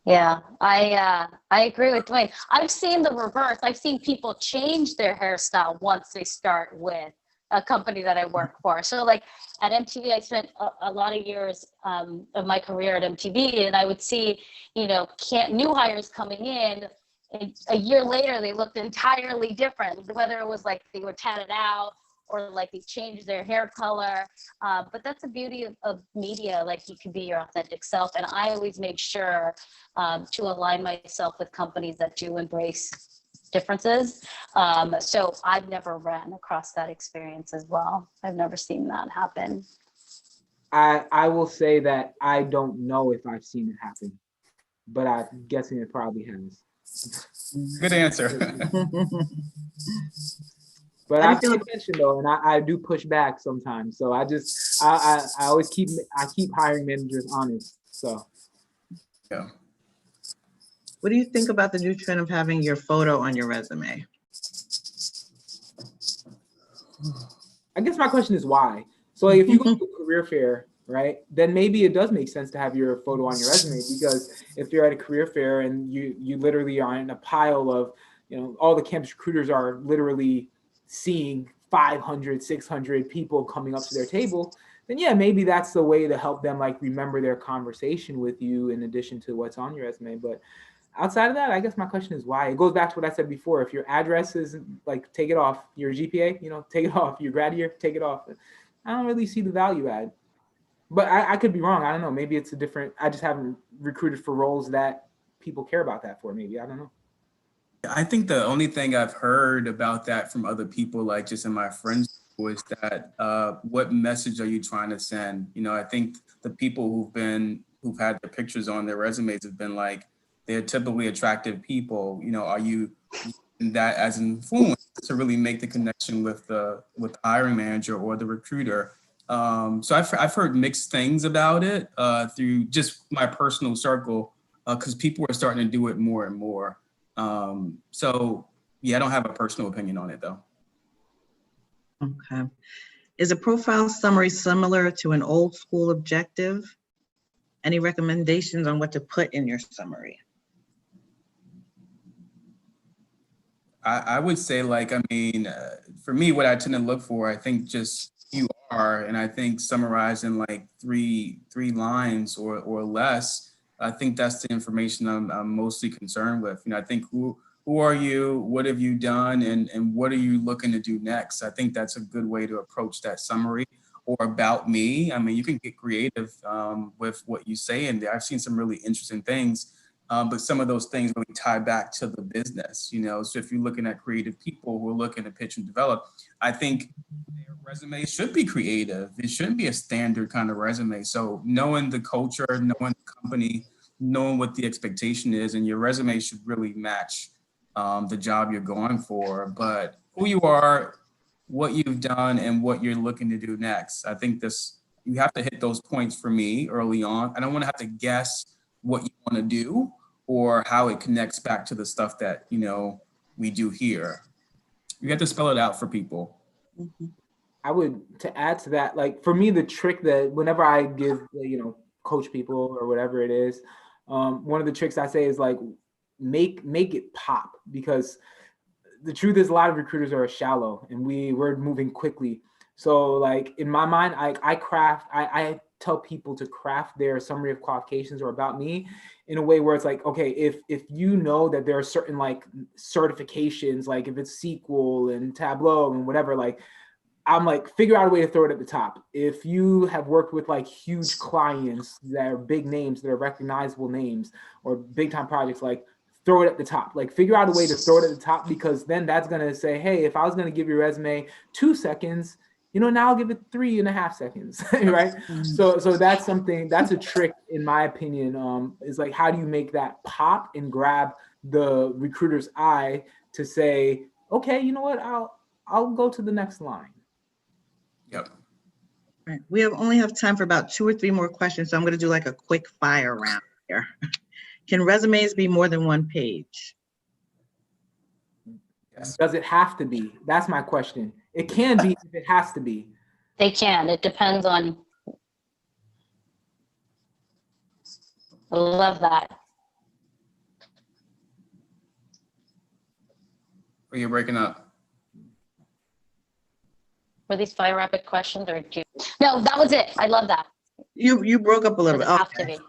Yeah, I agree with Dwayne. I've seen the reverse. I've seen people change their hairstyle once they start with a company that I work for. So like at MTV, I spent a lot of years of my career at MTV, and I would see, new hires coming in, and a year later they looked entirely different, whether it was like they were tatted out or like they changed their hair color. But that's the beauty of media. Like you can be your authentic self. And I always make sure to align myself with companies that do embrace differences. So I've never ran across that experience as well. I've never seen that happen. I will say that I don't know if I've seen it happen, but I'm guessing it probably has. Good answer. But I pay attention though, and I do push back sometimes. So I always keep hiring managers honest. So Yeah. What do you think about the new trend of having your photo on your resume? I guess my question is why. So like, if you go to a career fair, right, then maybe it does make sense to have your photo on your resume, because if you're at a career fair and you literally are in a pile of, all the campus recruiters are literally seeing 500, 600 people coming up to their table, then yeah, maybe that's the way to help them like remember their conversation with you in addition to what's on your resume. But outside of that, I guess my question is why. It goes back to what I said before. If your address is like, take it off. Your GPA, take it off. Your grad year, take it off. I don't really see the value add. But I could be wrong. I don't know. Maybe it's I just haven't recruited for roles that people care about that for. Maybe, I don't know. I think the only thing I've heard about that from other people, like just in my friends, was that what message are you trying to send? I think the people who've had their pictures on their resumes have been like, they're typically attractive people. Are you using that as an influence to really make the connection with the hiring manager or the recruiter? So I've heard mixed things about it through just my personal circle, because people are starting to do it more and more. So yeah, I don't have a personal opinion on it though. Okay. Is a profile summary similar to an old school objective? Any recommendations on what to put in your summary? I would say for me, what I tend to look for, I think just who you are, and I think summarizing like three lines or less, I think that's the information I'm mostly concerned with. I think who are you, what have you done, and what are you looking to do next? I think that's a good way to approach that summary. Or about me. You can get creative with what you say in there. I've seen some really interesting things But some of those things really tie back to the business, you know. So if you're looking at creative people who are looking to pitch and develop, I think their resume should be creative. It shouldn't be a standard kind of resume. So knowing the culture, knowing the company, knowing what the expectation is, and your resume should really match the job you're going for. But who you are, what you've done, and what you're looking to do next. I think you have to hit those points for me early on. I don't want to have to guess what you want to do or how it connects back to the stuff that, you know, we do here. You have to spell it out for people. Mhm. I would, to add to that, like for me, the trick that whenever I give, you know, coach people or whatever it is, one of the tricks I say is like, make it pop, because the truth is a lot of recruiters are shallow and we're moving quickly. So like in my mind, I tell people to craft their summary of qualifications or about me in a way where it's like, okay, if you know that there are certain like certifications, like if it's SQL and Tableau and whatever, like I'm like, figure out a way to throw it at the top. If you have worked with like huge clients that are big names, that are recognizable names, or big time projects, like throw it at the top. Like figure out a way to throw it at the top, because then that's gonna say, hey, if I was gonna give your resume 2 seconds, you know, now I'll give it 3.5 seconds, right? So that's something, that's a trick in my opinion, is like, how do you make that pop and grab the recruiter's eye to say, okay, you know what, I'll go to the next line. Yep. Right. We only have time for about 2 or 3 more questions, so I'm going to do like a quick fire round here. Can resumes be more than 1 page? Yes. Does it have to be? That's my question. It can be if it has to be. They can. It depends on. I love that. Or you're breaking up. Were these fire rapid questions or do you... No, that was it. I love that. You broke up a little Does bit. it have to Okay. be?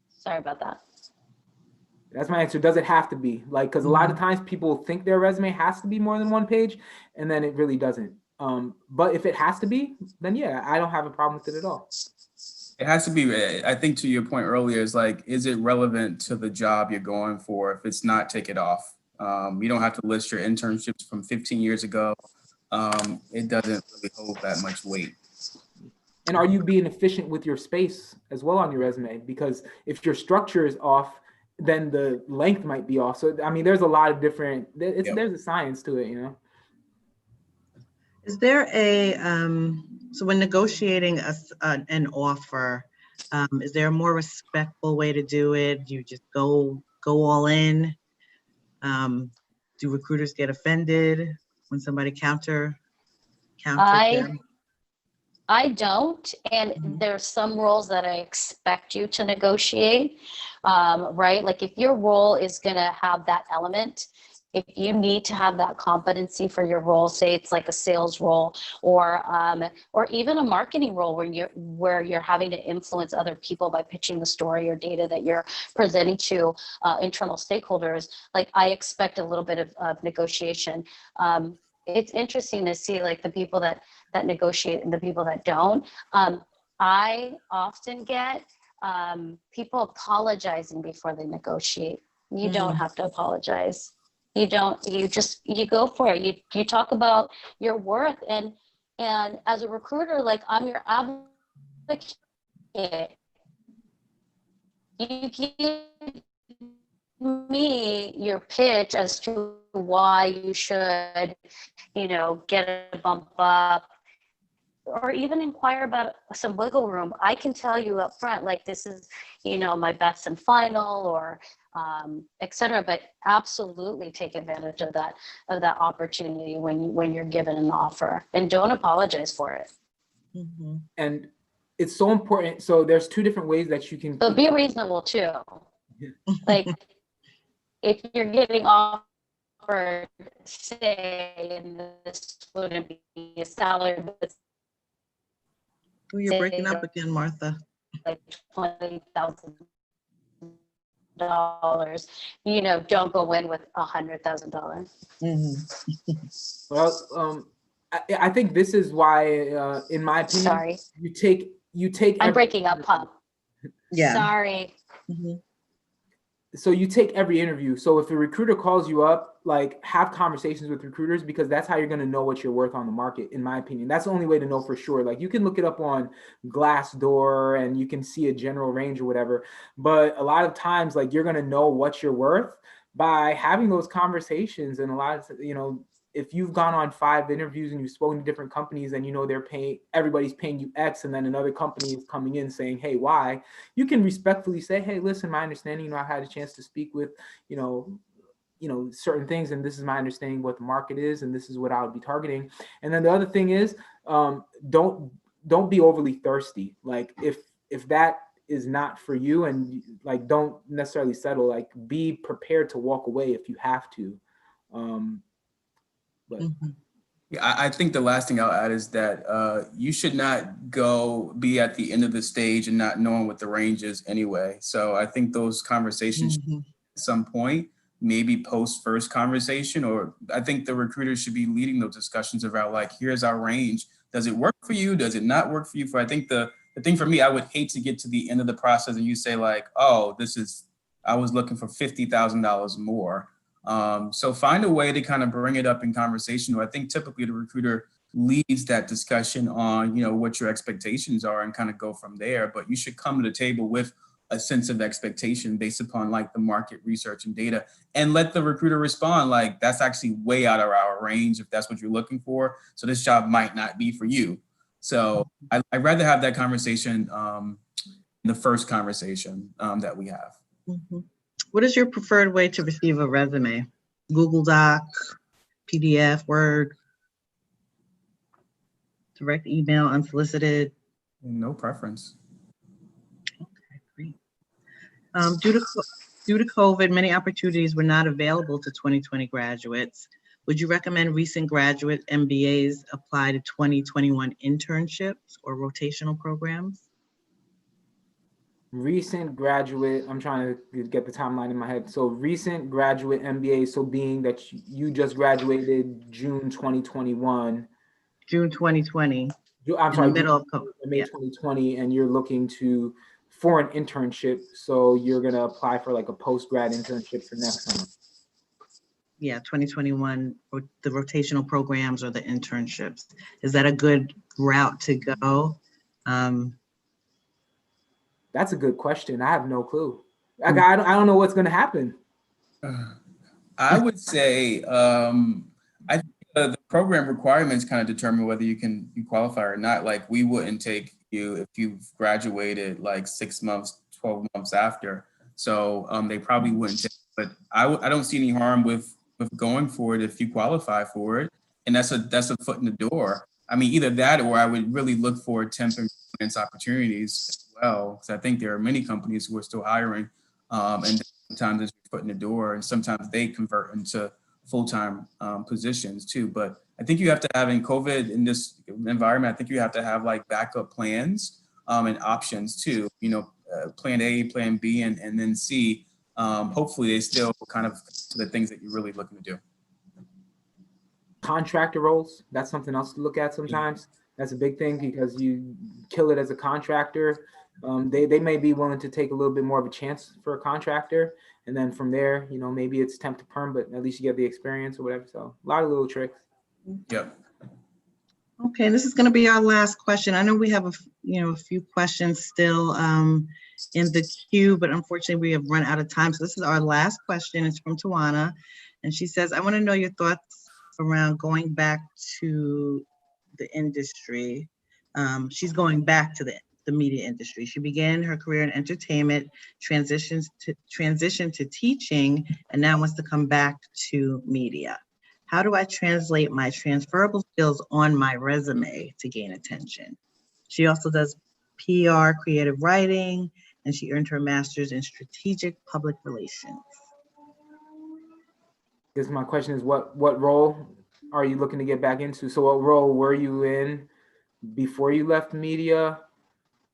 Sorry about that. That's my answer. Does it have to be? Like, because a lot of times people think their resume has to be more than 1 page, and then it really doesn't. But if it has to be, then yeah, I don't have a problem with it at all. It has to be, I think to your point earlier, is like, is it relevant to the job you're going for? If it's not, take it off. You don't have to list your internships from 15 years ago. It doesn't really hold that much weight. And are you being efficient with your space as well on your resume? Because if your structure is off, then the length might be off. So, I mean, there's a lot of different, there's a science to it, you know? Is there a, so when negotiating an offer, is there a more respectful way to do it? Do you just go all in? Do recruiters get offended when somebody counter them? I don't, and there's some roles that I expect you to negotiate, right? Like if your role is gonna have that element, if you need to have that competency for your role, say it's like a sales role or even a marketing role where you're having to influence other people by pitching the story or data that you're presenting to internal stakeholders, like I expect a little bit of negotiation. It's interesting to see like the people that negotiate and the people that don't. I often get people apologizing before they negotiate. You don't have to apologize. You don't, you go for it. You talk about your worth, and as a recruiter, like I'm your advocate. You give me your pitch as to why you should, get a bump up, or even inquire about some wiggle room. I can tell you up front, like this is, my best and final, or et cetera, but absolutely take advantage of that opportunity when you're given an offer, and don't apologize for it. And it's so important. So there's 2 different ways that you can. But be reasonable too. Like if you're getting offered, say, and this wouldn't be a salary, but Oh, you're breaking up again, Martha. like $20,000, don't go in with $100,000. Well, I think this is why, in my opinion, Sorry, you take. I'm breaking up, Pop. Yeah. Sorry. so you take every interview. So if a recruiter calls you up, like have conversations with recruiters, because that's how you're going to know what you're worth on the market, in my opinion. That's the only way to know for sure. Like you can look it up on Glassdoor and you can see a general range or whatever. But a lot of times, like you're going to know what you're worth by having those conversations. And a lot of, if you've gone on 5 interviews and you've spoken to different companies and everybody's paying you X, and then another company is coming in saying, hey, why? You can respectfully say, hey, listen, my understanding, I've had a chance to speak with, certain things, and this is my understanding what the market is, and this is what I would be targeting. And then the other thing is, don't be overly thirsty. Like if that is not for you, and like don't necessarily settle. Like be prepared to walk away if you have to. But yeah, I think the last thing I'll add is that you should not be at the end of the stage and not knowing what the range is anyway. So I think those conversations at some point, maybe post first conversation, or I think the recruiter should be leading those discussions about like, here's our range. Does it work for you? Does it not work for you? I think the thing for me, I would hate to get to the end of the process and you say like, oh, I was looking for $50,000 more. So find a way to kind of bring it up in conversation. I think typically the recruiter leads that discussion on, what your expectations are and kind of go from there. But you should come to the table with a sense of expectation based upon like the market research and data, and let the recruiter respond like, that's actually way out of our range if that's what you're looking for. So this job might not be for you. So I'd rather have that conversation in the first conversation that we have. Mm-hmm. What is your preferred way to receive a resume? Google Doc, PDF, Word, direct email, unsolicited? No preference. Okay, great. Due to COVID, many opportunities were not available to 2020 graduates. Would you recommend recent graduate MBAs apply to 2021 internships or rotational programs? Recent graduate, I'm trying to get the timeline in my head. So recent graduate MBA, so being that you just graduated June 2021. June 2020. I'm sorry, middle of COVID. May 2020, and you're looking for an internship. So you're going to apply for like a post-grad internship for next summer. Yeah, 2021, or the rotational programs or the internships. Is that a good route to go? That's a good question. I have no clue. Like, I don't know what's going to happen. I would say I think the program requirements kind of determine whether you qualify or not. Like we wouldn't take you if you've graduated like 6 months, 12 months after. So they probably wouldn't take it. But I don't see any harm with going for it if you qualify for it. And that's a foot in the door. I mean, either that or I would really look for temp and freelance opportunities as well. Because I think there are many companies who are still hiring. And sometimes it's your foot in the door, and sometimes they convert into full-time positions too. But I think you have to have, in COVID, in this environment, I think you have to have like backup plans and options too. Plan A, plan B, and then C. Hopefully they still kind of to the things that you're really looking to do. Contractor roles, that's something else to look at sometimes. That's a big thing because you kill it as a contractor. They may be willing to take a little bit more of a chance for a contractor. And then from there, maybe it's temp to perm, but at least you get the experience or whatever. So a lot of little tricks. Yep. Okay, this is going to be our last question. I know we have a few questions still in the queue, but unfortunately we have run out of time. So this is our last question. It's from Tawana, and she says, I want to know your thoughts around going back to the industry. She's going back to the media industry. She began her career in entertainment, transitioned to teaching, and now wants to come back to media. How do I translate my transferable skills on my resume to gain attention? She also does PR, creative writing, and she earned her master's in strategic public relations. I guess my question is, what role are you looking to get back into? So what role were you in before you left media?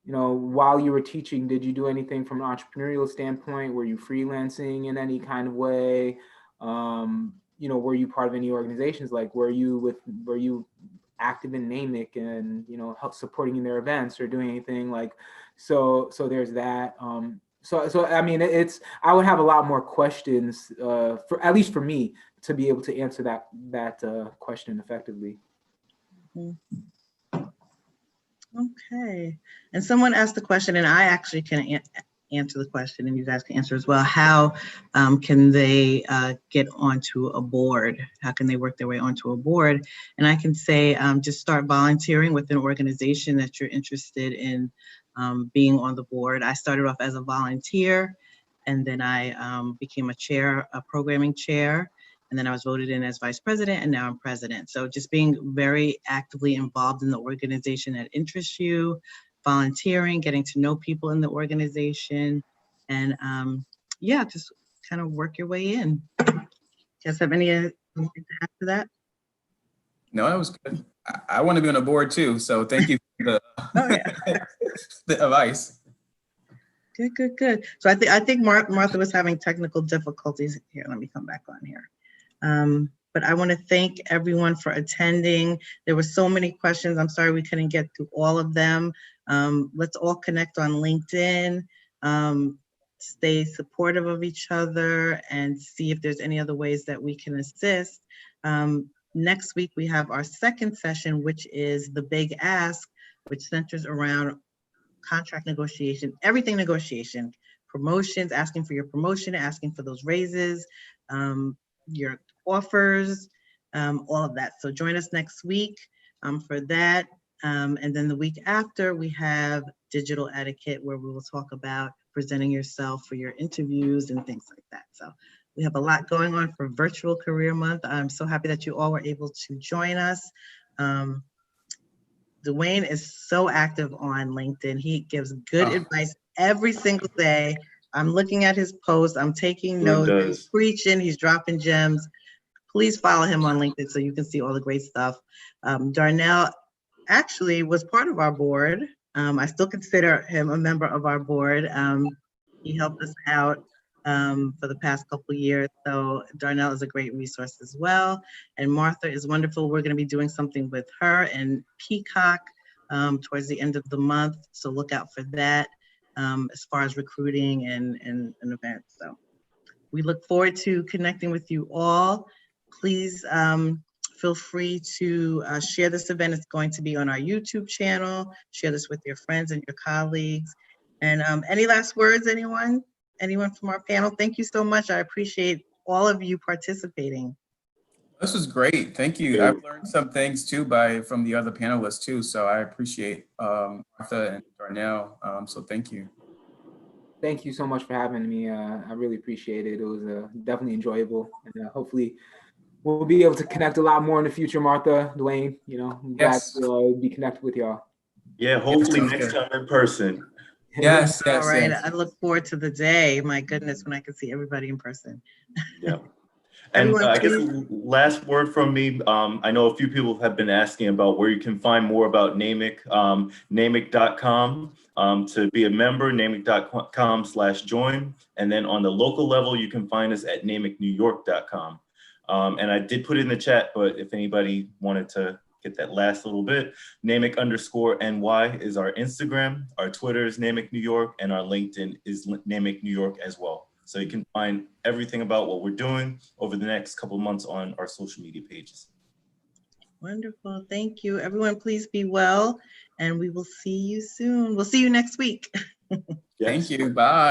While you were teaching, did you do anything from an entrepreneurial standpoint? Were you freelancing in any kind of way? Were you part of any organizations? Like, were you active in Namic and, help supporting in their events or doing anything like, so there's that. So I mean, I would have a lot more questions, for at least for me, to be able to answer that question effectively. Okay. And someone asked the question, and I actually can answer the question, and you guys can answer as well. How can they get onto a board? How can they work their way onto a board? And I can say, just start volunteering with an organization that you're interested in being on the board. I started off as a volunteer, and then I became a programming chair. And then I was voted in as vice president, and now I'm president. So just being very actively involved in the organization that interests you, volunteering, getting to know people in the organization, and yeah, just kind of work your way in. Do you guys have anything to add to that? No, that was good. I want to be on a board too, so thank you for the, Oh, yeah. the advice. Good. So I think Martha was having technical difficulties. Here, let me come back on here. But I want to thank everyone for attending. There were so many questions. I'm sorry we couldn't get to all of them. Let's all connect on LinkedIn, stay supportive of each other, and see if there's any other ways that we can assist. Next week, we have our second session, which is the Big Ask, which centers around contract negotiation, everything negotiation, promotions, asking for your promotion, asking for those raises, your offers, all of that. So join us next week for that. And then the week after, we have digital etiquette, where we will talk about presenting yourself for your interviews and things like that. So we have a lot going on for Virtual Career Month. I'm so happy that you all were able to join us. Dwayne is so active on LinkedIn. He gives good advice every single day. I'm looking at his posts. I'm taking notes. He's preaching. He's dropping gems. Please follow him on LinkedIn so you can see all the great stuff. Darnell actually was part of our board. I still consider him a member of our board. He helped us out for the past couple of years. So Darnell is a great resource as well. And Martha is wonderful. We're going to be doing something with her and Peacock towards the end of the month. So look out for that as far as recruiting and events. So we look forward to connecting with you all. Please feel free to share this event. It's going to be on our YouTube channel. Share this with your friends and your colleagues. And any last words, anyone? Anyone from our panel? Thank you so much. I appreciate all of you participating. This was great. Thank you. I've learned some things too from the other panelists too. So I appreciate Martha and Darnell. So thank you. Thank you so much for having me. I really appreciate it. It was definitely enjoyable, and hopefully we'll be able to connect a lot more in the future. Martha, Dwayne, I'm glad to be connected with y'all. Yeah, hopefully next time in person. Yes. All right. I look forward to the day. My goodness, when I can see everybody in person. Yeah. And I guess last word from me, I know a few people have been asking about where you can find more about Namic, namic.com to be a member, namic.com/join. And then on the local level, you can find us at namicnewyork.com. And I did put it in the chat, but if anybody wanted to get that last little bit, Namic_NY is our Instagram, our Twitter is Namic New York, and our LinkedIn is Namic New York as well. So you can find everything about what we're doing over the next couple of months on our social media pages. Wonderful. Thank you. Everyone, please be well, and we will see you soon. We'll see you next week. Thank you. Bye.